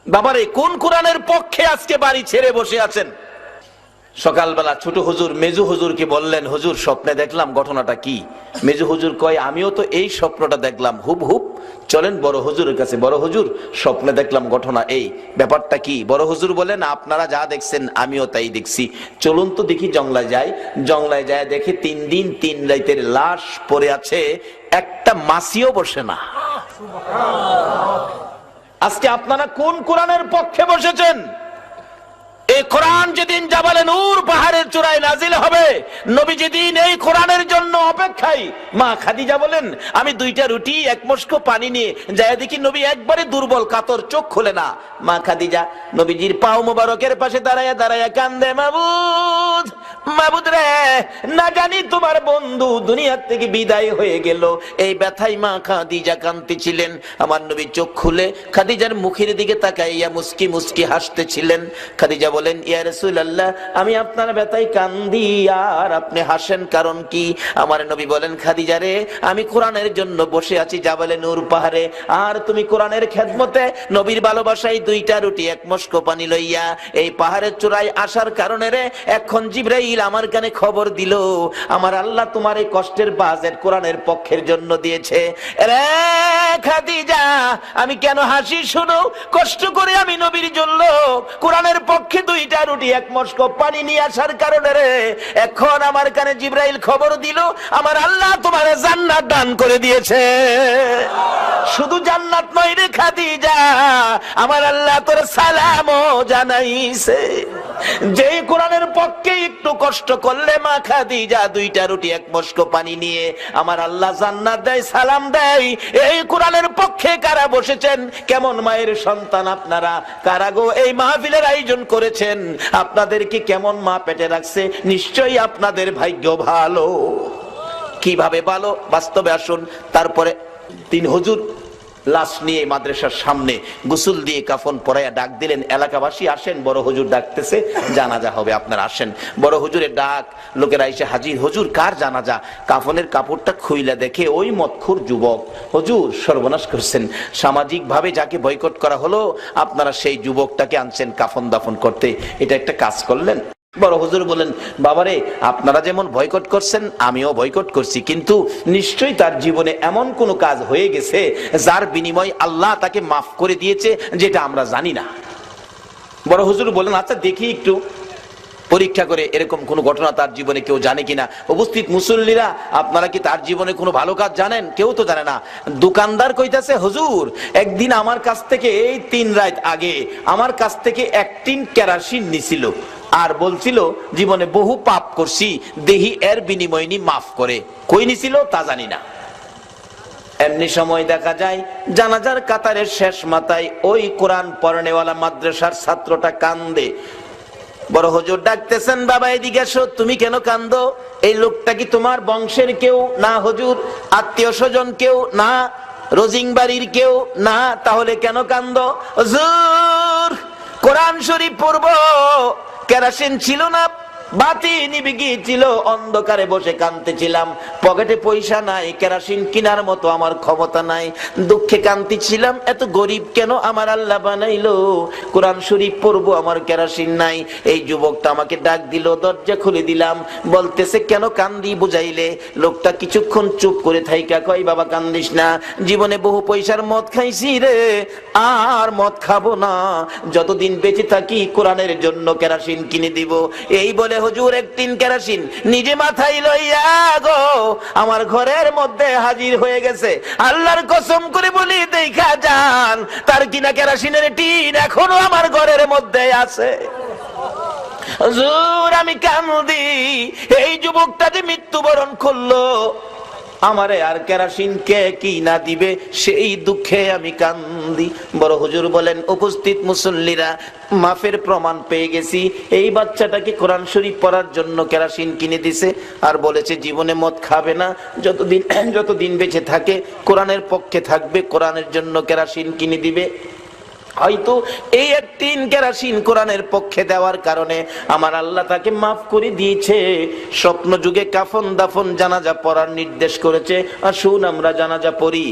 S1: বাবারে কোন কোরআনের পক্ষে আজকে বাড়ি ছেড়ে বসে আছেন? সকালবেলা ছোট হুজুর মেজু হুজুরকে বললেন হুজুর স্বপ্নে দেখলাম, ঘটনাটা কি? মেজু হুজুর কয় আমিও তো এই স্বপ্নটা দেখলাম হুবহুব। চলেন বড় হুজুরের কাছে। বড় হুজুর স্বপ্নে দেখলাম ঘটনা এই, ব্যাপারটা কি? বড় হুজুর বলেন আপনারা যা দেখছেন আমিও তাই দেখছি, চলুন তো দেখি। জংলায় যায়, জংলায় যায় দেখে 3 দিন 3 রাতের লাশ পড়ে আছে, একটা মাছিও বসে না। আজকে আপনারা কোন কোরআনের পক্ষে বসেছেন? এই কোরআন যেদিন জাবালে নূর পাহাড়ের চূড়ায় নাজিল হবে, নবী যেদিন এই কোরআনের জন্য অপেক্ষায়, মা খাদিজা বলেন আমি 2টা রুটি 1 মস্কো পানি নিয়ে যায় দেখি নবী একবারে দুর্বল কাতর, চোখ খুলে না। মা খাদিজা নবীজির পাও মোবারকের পাশে দাঁড়ায়া দাঁড়ায়া কান্দে, মাবুদ মাবুদ রে, না জানি তোমার বন্ধু দুনিয়া থেকে বিদায় হয়ে গেল। এই ব্যথায় মা খাদিজা কাঁদতেছিলেন। আমার নবী চোখ খুলে খাদিজার মুখের দিকে তাকাইয়া মুস্কি মুস্কি হাসতেছিলেন। খাদিজা বলেন বলেন, ইয়া রাসূলুল্লাহ, আমি আপনার ব্যথায় কান্দি আর আপনি হাসেন, কারণ কি? আমার নবী বলেন, খাদিজা রে, আমি কোরআনের জন্য বসে আছি জাবালে নূর পাহাড়ে, আর তুমি কোরআনের খেদমতে নবীর ভালোবাসায় 2টা রুটি 1 মস্কো পানি লইয়া এই পাহাড়ের চূড়ায় আসার কারণে রে এখন জিবরাইল আমার কানে খবর দিল, আমার আল্লাহ তোমার এই কষ্টের বাজেট কোরআনের পক্ষের জন্য দিয়েছে। রে খাদিজা, আমি কেন হাসি শুনো? কষ্ট করে আমি নবীর জন্য কোরআনের পক্ষে 2টা রুটি 1 মস্কো পানি নিয়ে আসার কারণে রে এখন আমার কানে জিবরাইল খবর দিল, আমার আল্লাহ তোমার জান্নাত দান করে দিয়েছে। শুধু জান্নাত নয় রে খাদিজা, আমার আল্লাহ তোর সালামও জানাইছে। যে কোরআনের পক্ষে একটু কষ্ট করলে মা খাদিজা 2টা রুটি 1 মস্কো পানি নিয়ে আমার আল্লাহ জান্নাত দেয়, সালাম দেয়। এই কোরআনের পক্ষে কারা বসেছেন? কেমন মায়ের সন্তান আপনারা? কারা গো এই মাহফিলের আয়োজন করেছেন? আপনাদেরকে কেমন মা পেটে রাখছে? নিশ্চয়ই আপনাদের ভাগ্য ভালো। কিভাবে ভালো? বাস্তবে আসুন। তারপরে 3 হুজুর লাশ নিয়ে মাদ্রাসার সামনে গোসল দিয়ে কাফন পরাইয়া ডাক দিলেন, এলাকাবাসী আসেন, বড় হুজুর ডাকতেছে, জানাজা হবে, আপনারা আসেন। বড় হুজুরের ডাক, লোকেরা এসে হাজির। হুজুর, কার জানাজা? কাফনের কাপড়টা খুইলা দেখে ওই মদখোর যুবক। হুজুর, সর্বনাশ করছেন, সামাজিক ভাবে যাকে বয়কট করা হলো আপনারা সেই যুবকটাকে আনছেন কাফন দাফন করতে, এটা একটা কাজ করলেন। বড় হুজুর বলেন, বাবারে, আপনারা যেমন বয়কট করছেন আমিও বয়কট করছি, কিন্তু নিশ্চয়ই তার জীবনে এমন কোন কাজ হয়ে গেছে যার বিনিময় আল্লাহ তাকে মাফ করে দিয়েছে, যেটা আমরা জানি না। বড় হুজুর বলেন, আচ্ছা দেখি একটু পরীক্ষা করে এরকম কোন ঘটনা তার জীবনে কেউ জানে কিনা। উপস্থিত মুসল্লিরা, আপনারা কি তার জীবনে কোনো ভালো কাজ জানেন? কেউ তো জানে না। দোকানদার কইতাছে, হুজুর, একদিন আমার কাছ থেকে এই 3 রাত আগে আমার কাছ থেকে 1 টিন কেরোসিন নিছিল, আর বলছিল জীবনে বহু পাপ করছি, দেহি এর বিনিময় নি মাফ করে। কই নিছিল তা জানি না। এমনি সময় দেখা যায় জানাজার কাতারের শেষ মাথায় ওই কোরআন পড়নেওয়ালা মাদ্রাসার ছাত্রটা কান্দে। বড় হুজুর ডাকতেছেন, বাবা এদিকে এসো। তুমি কেন কান্দো? এই লোকটা কি তোমার বংশের কেউ? না হুজুর। আত্মীয় স্বজন কেউ? না। রোজিং বাড়ির কেউ? না। তাহলে কেন কান্দো? হুজুর, কোরআন শরীফ পড়বো, কেরোসিন ছিল না, বাতি নিভে গিয়েছিল, অন্ধকারে বসে কাঁদতেছিলাম, পকেটে পয়সা নাই, কেরোসিন কেনার মতো আমার ক্ষমতা নাই, দুঃখে কাঁদতেছিলাম, এত গরিব কেন আমার আল্লাহ বানাইলো? কোরআন শরীফ পড়বো, আমার কেরোসিন নাই। এই যুবকটা আমাকে ডাক দিল, দরজা খুলে দিলাম, বলতেছে, কেন কান্দি বুঝাইলে? লোকটা কিছুক্ষণ চুপ করে থাইকা কয়, বাবা কান্দিস না, জীবনে বহু পয়সার মদ খাইছি রে, আর মদ খাবো না, যতদিন বেঁচে থাকি কোরআনের জন্য কেরোসিন কিনে দিব। এই বলে হুজুর 1 টিন কেরোসিন নিজে মাথায় লইয়া গো আমার ঘরের মধ্যে হাজির হয়ে গেছে। আল্লাহর কসম করে বলি, দেখা যান, তার কিনা কেরোসিনের টিন এখনো আমার ঘরের মধ্যে আছে। হুজুর, আমি কান্দি, এই যুবকটা যে মৃত্যুবরণ করলো, আমারে আর কেরোসিন কে কি না দিবে, সেই দুঃখে আমি কান্দি। বড় হুজুর বলেন, উপস্থিত মুসল্লিরা, মাফের প্রমাণ পেয়ে গেছি। এই বাচ্চাটাকে কোরআন শরীফ পড়ার জন্য কেরোসিন কিনে দিছে, আর বলেছে জীবনে মদ খাবে না, যতদিন বেঁচে থাকে কোরআনের পক্ষে থাকবে, কোরআনের জন্য কেরোসিন কিনে দিবে। হয়তো এই 1 টিন কেরোসিন কোরআনের পক্ষে দেওয়ার কারণে আমার আল্লাহ তাকে মাফ করে দিয়েছে। স্বপ্ন যুগে কাফন দাফন জানাজা পড়ার নির্দেশ করেছে। আসুন আমরা জানাজা পড়ি।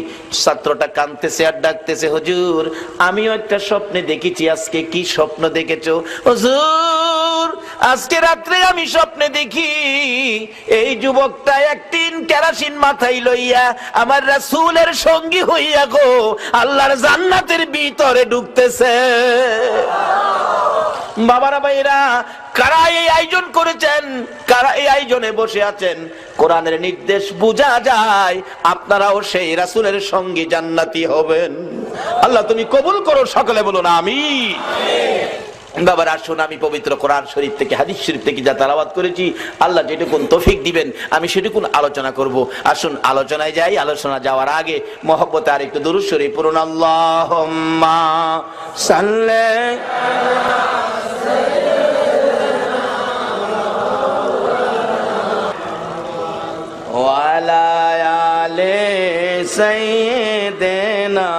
S1: ছাত্রটা কাঁদতেছে আর ডাকতেছে, হুজুর, আমিও একটা স্বপ্নে দেখেছি। আজকে কি স্বপ্ন দেখেছো? হুজুর, আজকে রাত্রে আমি স্বপ্নে দেখি এই যুবকটা 1 টিন কেরোসিন মাথায় লইয়া আমার রাসূলের সঙ্গী হইয়া গো আল্লাহর জান্নাতের ভিতরে ঢুকতেছে। বাবারা, ভাইরা, কারা এই আয়োজন করেছেন, কারা এই আয়োজনে বসে আছেন? কোরআনের নির্দেশ বোঝা যায় আপনারাও সেই রাসূলের সঙ্গে জান্নাতি হবেন। আল্লাহ তুমি কবুল করো, সকলে বলুন আমিন। বাবার, আসুন আমি পবিত্র কোরআন শরীফ থেকে, হাদিস শরীফ থেকে যা তেলাওয়াত করেছি, আল্লাহ যেটুকুন তৌফিক দিবেন আমি সেটুকুন আলোচনা করব। আসুন আলোচনায় যাই। আলোচনা যাওয়ার আগে মহব্বতে আর একটু দুরূদ শরীফ পড়ুন। আল্লাহুম্মা সাল্লি ওয়ালা আলি সাইয়্যিদিনা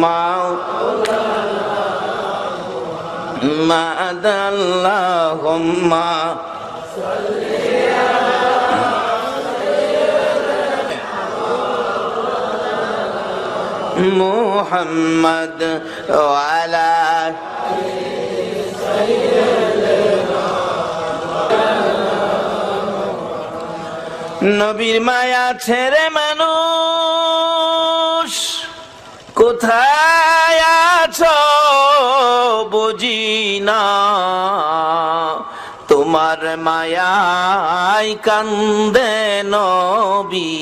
S1: মাওলানা মাদাল্লাহুম্মা মুহাম্মদ ওয়া আলা নবীর মায়া ছেড়ে মানুষ কোথায় আছো বুঝি না, তোমার মায়ায় কান্দে নবী,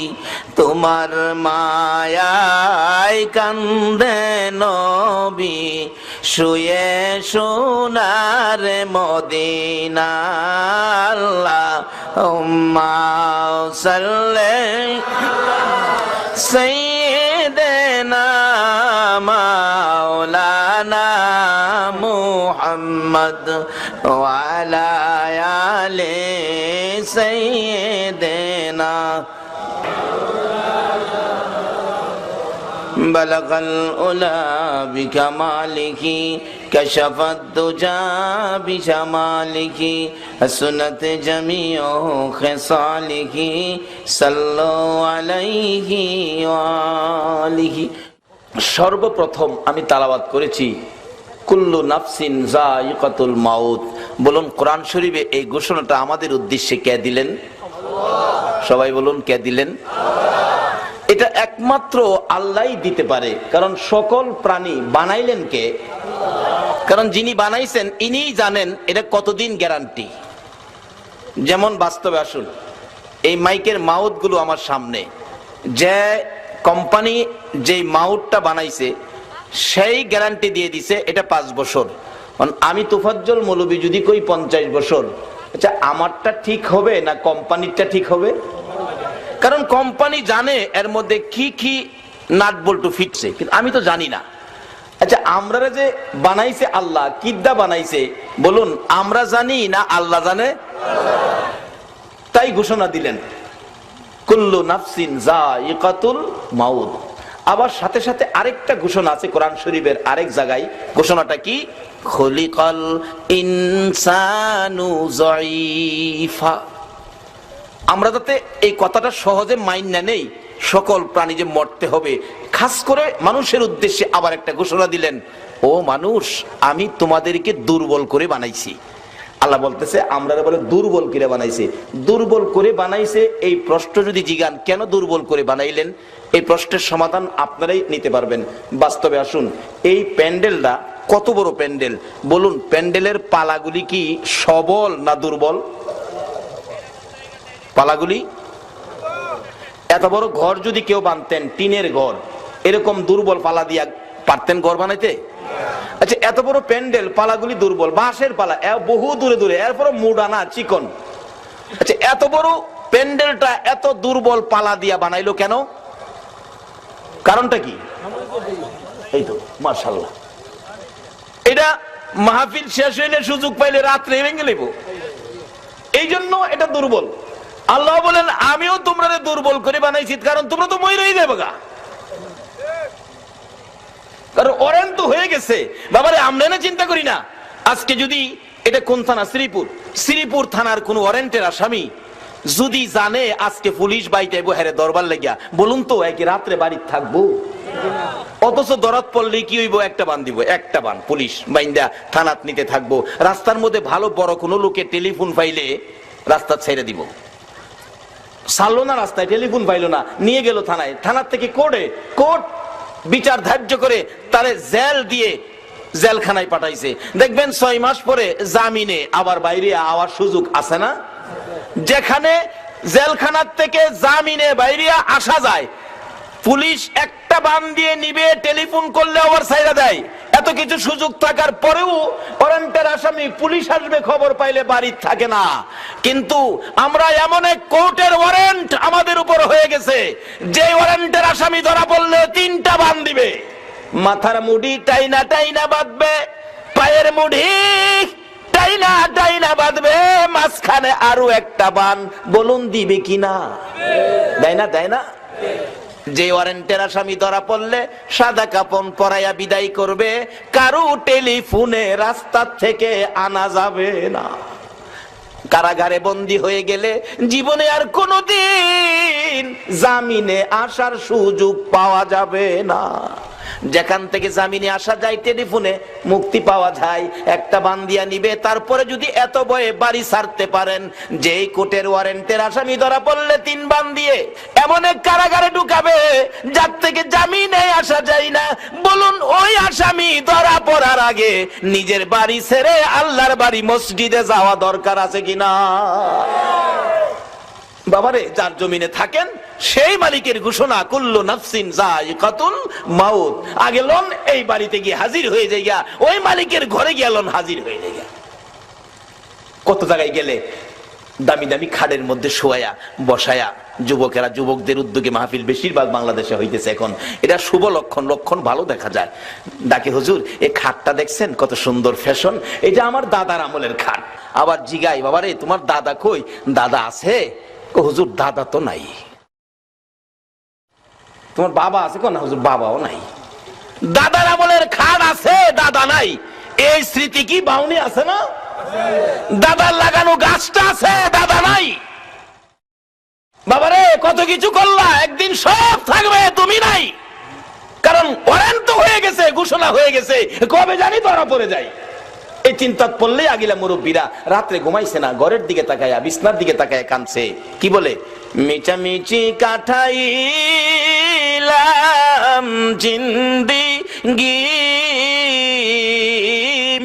S1: তোমার মায়ায় কান্দে নবী, শুয়ে সোনার মদিনা। আল্লাহুম্মা সাল্লি সাইয়্যিদিনা মাওলানা মুহাম্মদ ওয়া আলা আলি সাইয়্যিদিনা। বলগল উলা বিকামালিহি কশফত দুজা বিজামালিহি হাসনাত জামিউ খিসালিহি সাল্লু আলাইহি ওয়া আলিহি। সর্বপ্রথম আমি তালাওয়াত করেছি কুল্লু নাফসিন যায়িকাতুল মাউত। বলুন কোরআন শরীফে এই ঘোষণাটা আমাদের উদ্দেশ্যে কে দিলেন? সবাই বলুন কে দিলেন? এটা একমাত্র আল্লাহই দিতে পারে, কারণ সকল প্রাণী বানাইলেন কে? কারণ যিনি বানাইছেন ইনিই জানেন এটা কতদিন গ্যারান্টি। যেমন বাস্তবে আসুন, এই মাইকের মাউথ গুলো আমার সামনে, যে কোম্পানি যেই মাউথটা বানাইছে সেই গ্যারান্টি দিয়ে দিছে এটা 5 বছর। আমি তোফাজ্জল মৌলবী যদি কই 50 বছর, আচ্ছা আমারটা ঠিক হবে না কোম্পানিরটা ঠিক হবে? কারণ কোম্পানি জানে এর মধ্যে কি কি নাট বল্টু ফিটছে, কিন্তু আমি তো জানি না। আচ্ছা আমরা যে বানাইছে আল্লাহ, কিদ্দা বানাইছে বলুন, আমরা জানি না আল্লাহ জানে? তাই ঘোষণা দিলেন কুল্লু নাফসিন যায়িকাতুল মাউত। আবার সাথে সাথে আরেকটা ঘোষণা আছে কোরআন শরীফের আরেক জায়গায়। ঘোষণাটা কি? খুলিকাল ইনসানু যায়িফা। আমরা যাতে এই কথাটা সহজে মাইন্ড না নেই, সকল প্রাণী যে মরতে হবে, খাস করে মানুষের উদ্দেশ্যে আবার একটা ঘোষণা দিলেন, ও মানুষ আমি তোমাদেরকে দুর্বল করে বানাইছি। আল্লাহ বলতেছে আমরা বলে দুর্বল করে বানাইছে। দুর্বল করে বানাইছে এই প্রশ্ন যদি জিগান কেন দুর্বল করে বানাইলেন, এই প্রশ্নের সমাধান আপনারাই নিতে পারবেন। বাস্তবে আসুন, এই প্যান্ডেলটা কত বড় প্যান্ডেল বলুন, প্যান্ডেলের পালাগুলি কি সবল না দুর্বল? পালাগুলি এত বড় ঘর যদি কেউ বানতেন, টিনের ঘর, এরকম দুর্বল পালা দিয়া পারতেন ঘর বানাইতে? আচ্ছা এত বড় প্যান্ডেল, পালাগুলি দুর্বল, বাঁশের পালা বহু দূরে দূরে, এরপর মুডানা চিকন। আচ্ছা এত বড় প্যান্ডেলটা এত দুর্বল পালা দিয়া বানাইলো কেন? কারণটা কি? এই তো মাশাআল্লাহ, এটা মাহফিল শেষ হইলে সুযোগ পাইলে রাত্রে ভেঙে নেব, এই জন্য এটা দুর্বল। আল্লাহ বলেন আমিও তোমরা দুর্বল করে বানাইছি, কারণ তোমরা তো মইরই যাবে গা, কারণ ওয়ারেন্ট তো হয়ে গেছে। বাবারে আমরা না চিন্তা করি না, আজকে যদি এটা কোন থানা? শ্রীপুর থানার কোন ওয়ারেন্টের আসামি যদি জানে আজকে পুলিশ বাইটাইব হেরে দরবার লাগিয়া, বলুন তো একই রাত্রে বাড়িতে থাকবো? অথচ দরাত পড়লে কি হইব? একটা বান দিব, একটা বান পুলিশ বাইন্দা থানাত নিতে থাকবো। রাস্তার মধ্যে ভালো বড় কোনো লোকে টেলিফোন পাইলে রাস্তা ছেড়ে দিব, ছাড়লো না রাস্তায়, টেলিফোন পাইলো না, নিয়ে গেল থানায়, থানার থেকে কোর্ট বিচার ধার্য করে তারে জেল দিয়ে জেলখানায় পাঠাইছে। দেখবেন 6 মাস পরে জামিনে আবার বাইরে আওয়ার সুযোগ আছে না? যেখানে জেলখানার থেকে জামিনে বাইরে আসা যায়, পুলিশ একটা বান দিয়ে নিবে, টেলিফোন করলে আবার ছাইরা দেয়। এত কিছু সুযোগ থাকার পরেও ওয়ারেন্টের আসামি পুলিশ আসবে খবর পাইলে বাড়ি থাকে না। কিন্তু আমরা এমন এক কোর্টের ওয়ারেন্ট আমাদের উপর হয়ে গেছে, যে ওয়ারেন্টের আসামি ধরা পড়লে 3টা বান দিবে। মাথার মুড়ি টাইনা টাইনা বাঁধবে, পায়ের মুড়ি টাইনা টাইনা বাঁধবে, মাঝখানে আরো একটা বান। বলুন দিবে কিনা? দেয় না? যে ওয়ারেন্টের আসামি ধরা পড়লে সাদা কাপন পরাইয়া বিদায় করবে, কারো টেলিফোনে রাস্তা থেকে আনা যাবে না। কারাগারে বন্দী হয়ে গেলে জীবনে আর কোনোদিন জামিনে আসার সুযোগ পাওয়া যাবে না। যেখান থেকে জামিনে আসা যায় টেলিফোনে মুক্তি পাওয়া যায়, একটা বান্দিয়া নিবে। তারপরে যদি এত বয়ে বাড়ি ছাড়তে পারেন, যেই কোর্টের ওয়ারেন্টের আসামি ধরা পড়লে 3 বান দিয়ে এমন এক কারাগারে ঢুকাবে যার থেকে জামিনে আসা যায় না। বলুন, ওই আসামি ধরা পড়ার আগে নিজের বাড়ি ছেড়ে আল্লাহর বাড়ি মসজিদে যাওয়া দরকার আছে কিনা? বাবারে, যার জমিনে থাকেন সেই মালিকের ঘোষণা, কুল্লু নাফসিন যায়িকাতুল মাউত। আগে লন এই বাড়িতে গিয়ে হাজির হয়ে যাইগা, ওই মালিকের ঘরে গিয়ে লন হাজির হয়ে যাইগা। কত জায়গায় গেলে দামি দামি খাটের মধ্যে শোয়া বসায়া যুবকেরা, যুবকদের উদ্যোগে মাহফিল বেশিরভাগ বাংলাদেশে হইতেছে এখন। এটা শুভ লক্ষণ, লক্ষণ ভালো দেখা যায়। ডাকে, হুজুর এই খাটটা দেখছেন কত সুন্দর ফ্যাশন, এটা আমার দাদার আমলের খাট। আবার জিগাই, বাবারে তোমার দাদা কই? দাদা আছে। হুজুর দাদা তো নাই। তোমার বাবা আছে? কোন হুজুর বাবাও নাই। দাদার আমলের খাট আছে, দাদা নাই। এই স্মৃতি কি বাউনি আছে না? দাদার লাগানো গাছটা আছে, দাদা নাই। বাবারে কত কিছু করলা, একদিন সব থাকবে, তুমি নাই। কারণ ওয়ারেন্ট তো হয়ে গেছে, ঘোষণা হয়ে গেছে, কবে জানি ধরা পড়ে যায়। এই চিন্তা পড়লে আগিলা মুরব্বীরা রাত্রে ঘুমাইছে না, ঘরের দিকে তাকায়া, বিছনার দিকে তাকায়া কাঁদছে। কি বলে? মিচামিচি কাটাইলাম জিন্দেগি,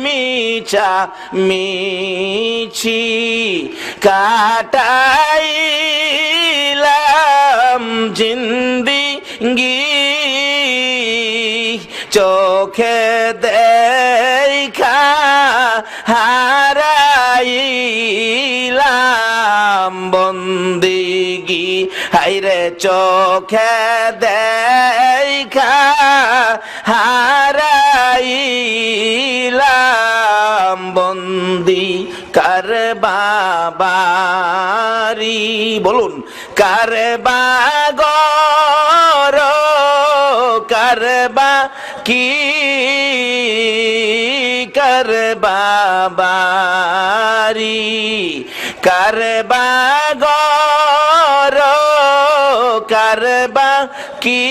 S1: মিচা মিছি কাটাইলাম জিন্দেগি, চোখে দেখা হারাইলাম বন্দিগি। হাইরে চোখে দেখা হারাইলাম বন্দি কার বাবারি। বলুন, কার বাগর, কার বা কি, কার বাবারি, কার বাগর, কার বা কি,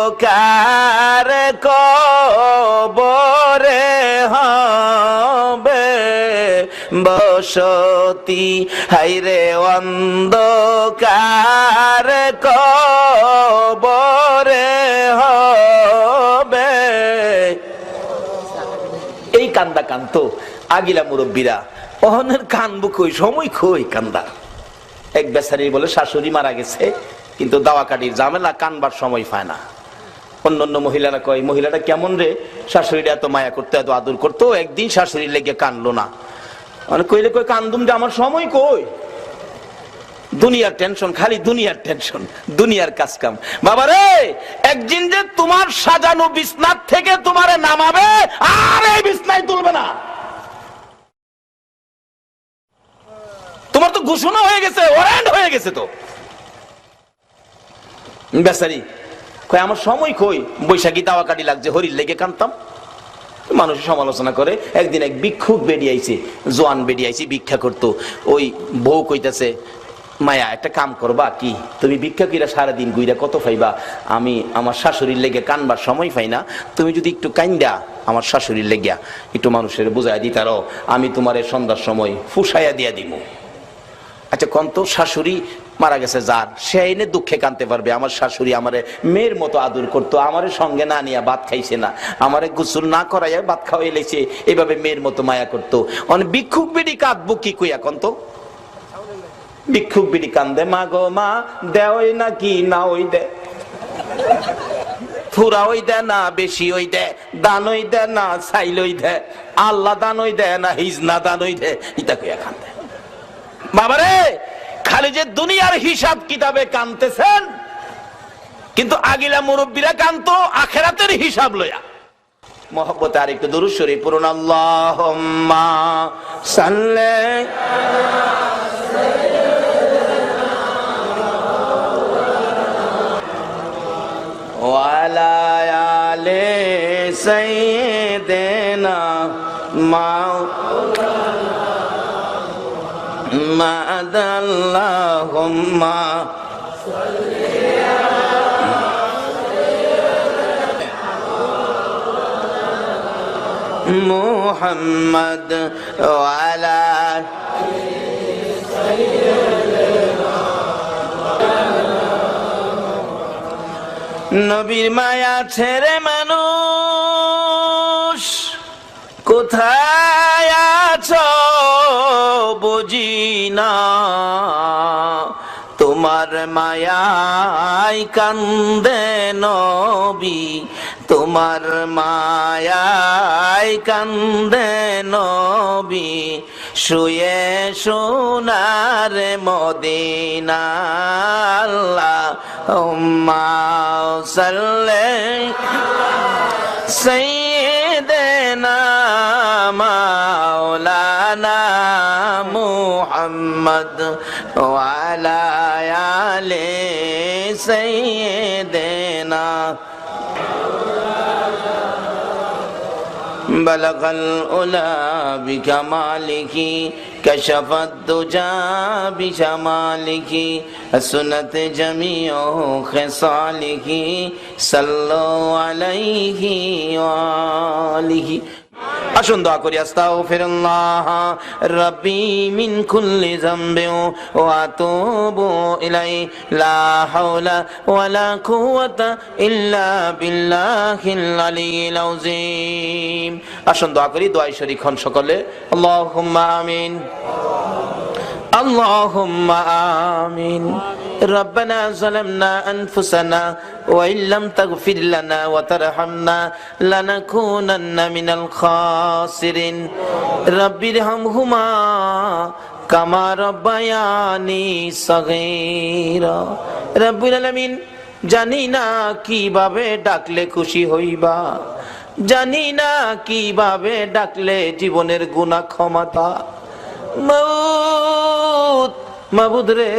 S1: অন্ধকার কবরে হবে বসতি। হাইরে অন্ধকার কবরে হবে। এই কান্দা কান্ত আগিলা মুরব্বীরা, অহনের কানবো কই, সময় কই কান্দা। এক বেচারি বলে শাশুড়ি মারা গেছে, কিন্তু দাওয়া কাটির ঝামেলা, কানবার সময় পায় না। অন্য অন্য মহিলারা কয়, মহিলাটা কেমন রে, শাশুড়িটা এত মায়া করতো, এত আদর করতো, একদিন শাশুড়ির লেগে কানলো না। মানে কইলে কই কান্দুম যে আমার সময় কই, দুনিয়ার টেনশন, খালি দুনিয়ার টেনশন, দুনিয়ার কাজ কাম। বাবারে, একদিন যে তোমার সাজানো বিছনার থেকে তোমারে নামাবে, আর এই বিছনায় তুলবে না। তোমার তো ঘোষণা হয়ে গেছে, ওয়ারেন্ট হয়ে গেছে। তো বেচারি কয় আমার সময় কই, বৈশাখী দাওয়া কাটি লাগছে, হরির লেগে কানতাম। মানুষ সমালোচনা করে। একদিন এক ভিক্ষুক বেরিয়েছে, জোয়ান বেরিয়েছে, ভিক্ষা করতো। ওই বউ কইতাছে, মায়া একটা কাম করবা কি, তুমি ভিক্ষা কইরা সারাদিন গুইরা কত পাইবা, আমি আমার শাশুড়ির লেগে কানবার সময় পাই না, তুমি যদি একটু কাইন্দা আমার শাশুড়ির লেগিয়া একটু মানুষের বুঝাই দিতারো, আমি তোমার সন্ধ্যার সময় ফুসাইয়া দিয়া দিব। আচ্ছা কন্ত, শাশুড়ি মারা গেছে যার, সে এনে দুঃখে কানতে পারবে। আমার শাশুড়ি আমারে মেয়ের মতো আদর করতো, আমারে সঙ্গে না নিয়ে ভাত খাইছে না, আমারে গোসল না করাইয়া ভাত খাওয়াই লেছে, এইভাবে মেয়ের মতো মায়া করতো। অনেক ভিক্ষুক বিড়ি কাঁদবো কি কইয়া কন্ত? ভিক্ষুক বিড়ি কান্দে, মা গো মা, দেওই না কি না ওই দে, ফুরা ওই দে না বেশি ওই দে, দান ওই দে না চাইল ওই দে, আল্লাহ দান ওই দে না হিজনা দান ওই দে, ইটা কইয়া কান্দে। বাবারে, খালি যে দুনিয়ার হিসাব কিতাবে কানতেছেন, কিন্তু আগিলা মুরব্বীরা কানতো আখেরাতের হিসাব লয়া। মহব্বতে আর একটু দুরূদ শরীফ পড়ুন। আল্লাহুম্মা সাল্লি سيدنا محمد اللهم محمد وعلى নবীর মায়া ছেড়ে মানুষ কোথায় আছো বুঝি না, তোমার মায়ায় কান্দে নবী, তোমার মায়ায় কান্দে নবী, শুয়ে সোনার মদিনা। আল্লাহুম্মা সাল্লি সাইয়্যিদিনা মাওলানা মুহাম্মদ ওয়া আলা আলি সাইয়্যিদিনা। بلغ العلا بكماله كشف الدجى بجماله حسنت جميع خصاله صلوا عليه وآله। আসুন দোয়া করি, আস্তাগফিরুল্লাহ রাব্বি মিন কুল্লি যামবিন ওয়া আতুবু ইলাইহি লা হাওলা ওয়ালা কুওয়াতা ইল্লা বিল্লাহিল আলিয়্যিল আযীম। আসুন দোয়া করি, দোয়ায় শরীক হন সকলে। আল্লাহুম্মা আমিন, আল্লাহুম্মা আমিন। ربنا ظلمنا أنفسنا وإن لم تغفر لنا وترحمنا لنكونن من الخاسرين رب ارحمهما كما ربياني صغيرا رب العالمين। জানি না কিভাবে ডাকলে খুশি হইবা, জানি না কিভাবে ডাকলে জীবনের গুনাহ ক্ষমতা। মাবুদ রে,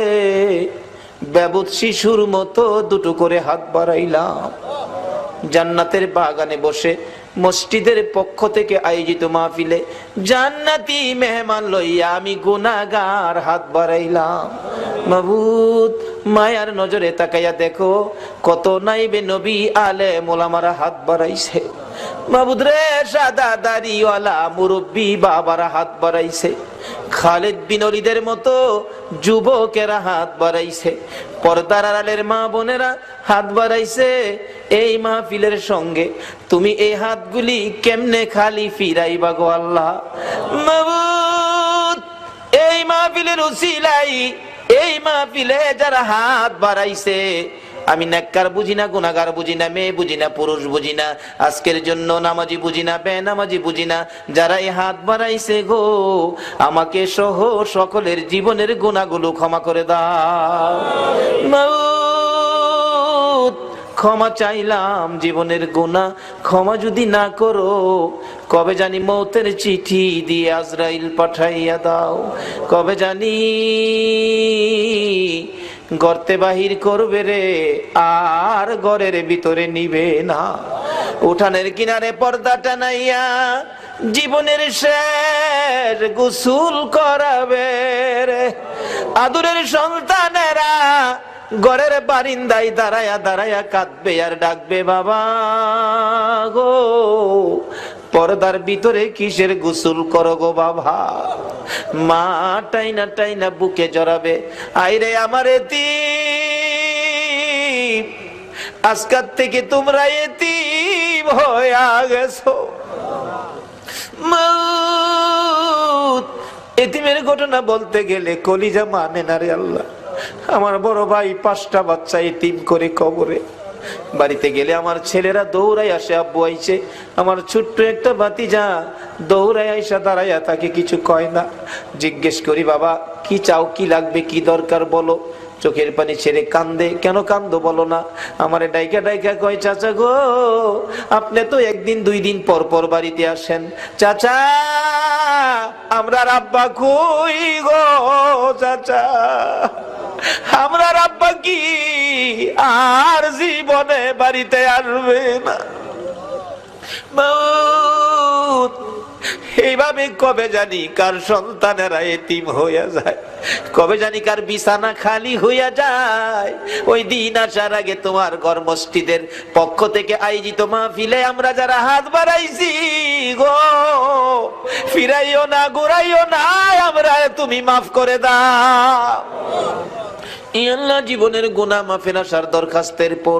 S1: বেবুদ শিশুর মতো দুটো করে হাত বাড়াইলাম, জান্নাতের বাগানে বসে মসজিদের পক্ষ থেকে আয়োজিত মাহফিলে জান্নাতি মেহমান লইয়া আমি গুনাহগার হাত বাড়াইলাম। মাবুদ, মায়ার নজরে তাকাইয়া দেখো কত নাইবে নবী আলেম ওলামারা হাত বাড়াইছে। মাবুদ রে, সাদা দাড়িওয়ালা মুরব্বী বাবারা হাত বাড়াইছে, খালিদ বিন ওলীদের মতো যুবকেরা হাত বাড়াইছে, পর্দার আড়ালের মা বোনেরা হাত বাড়াইছে। এই মাহফিলের সঙ্গে তুমি এই হাতগুলি কেমনে খালি ফিরাইবা গো আল্লাহ। মাবুদ, এই মাহফিলের উসিলাই, এই মাহফিলে যারা হাত বাড়াইছে, আমি নেককার বুঝি না, গুনাহগার বুঝি না, মেয়ে বুঝি না, পুরুষ বুঝি না, আজকের জন্য নামাজি বুঝি না, বেনামাজি বুঝি না, যারা এই হাত বাড়াইছে গো, আমাকে সহ সকলের জীবনের গুনাহগুলো ক্ষমা করে দাও। মাউত, ক্ষমা চাইলাম, জীবনের গুনাহ ক্ষমা যদি না করো, কবে জানি মৌতের চিঠি দিয়ে আজরাইল পাঠাইয়া দাও, কবে জানি গর্তে বাহির করবে রে, আর ঘরের ভিতরে নিবে না। উঠানের কিনারে পর্দা টানাইয়া জীবনের শেষ গোসল করাবে রে। আদরের সন্তানেরা ঘরের বারিন্দায় দাঁড়ায়া দাঁড়ায়া কাঁদবে আর ডাকবে, বাবা গো, পর্দার ভিতরে কিসের গোসল করো গো বাবা। মা টাইনা টাইনা বুকে জড়াবে, আইরে আমার এতিম, আজকাল থেকে তোমরা এতিম হয়ে গেছো। এতিমের ঘটনা বলতে গেলে কলিজা মানে না রে আল্লাহ। আমার বড় ভাই 5টা বাচ্চা এতিম করে কবরে, বাড়িতে গেলে আমার ছেলেরা দৌড়াই আসে, আব্বু আইছে। আমার ছোট্ট একটা ভাতিজা দৌড়াই আইসা দাঁড়াইয়া, তাকে কিছু কয় না। জিজ্ঞেস করি, বাবা কি চাও, কি লাগবে, কি দরকার বলো। চোখের পানি ছেড়ে কান্দে, কেন কান্দো বলো না। আমারে ডাইকা ডাইকা কয়, চাচা গো, আপনি তো 1 দিন 2 দিন পর পর বাড়িতে আসেন, চাচা আমরা আব্বা কই গো, চাচা আমরা আব্বা কি আর জীবনে বাড়িতে আসবে না। মাউত। এইভাবে কবে জানি কার সন্তানেরা এতিম হইয়া যায়, কবে জানি কার বিছানা খালি হইয়া যায়। ওই দিন আসার আগে তোমার ঘর মসজিদের পক্ষ থেকে আয়োজিত মাহফিলে আমরা যারা হাত বাড়াইছি গো, ফিরাইও না, ঘুরাইও না, আমরা তুমি মাফ করে দাও। ই আল্লাহ, জীবনের গুনাহ মাফের আসার দরখাস্তের পর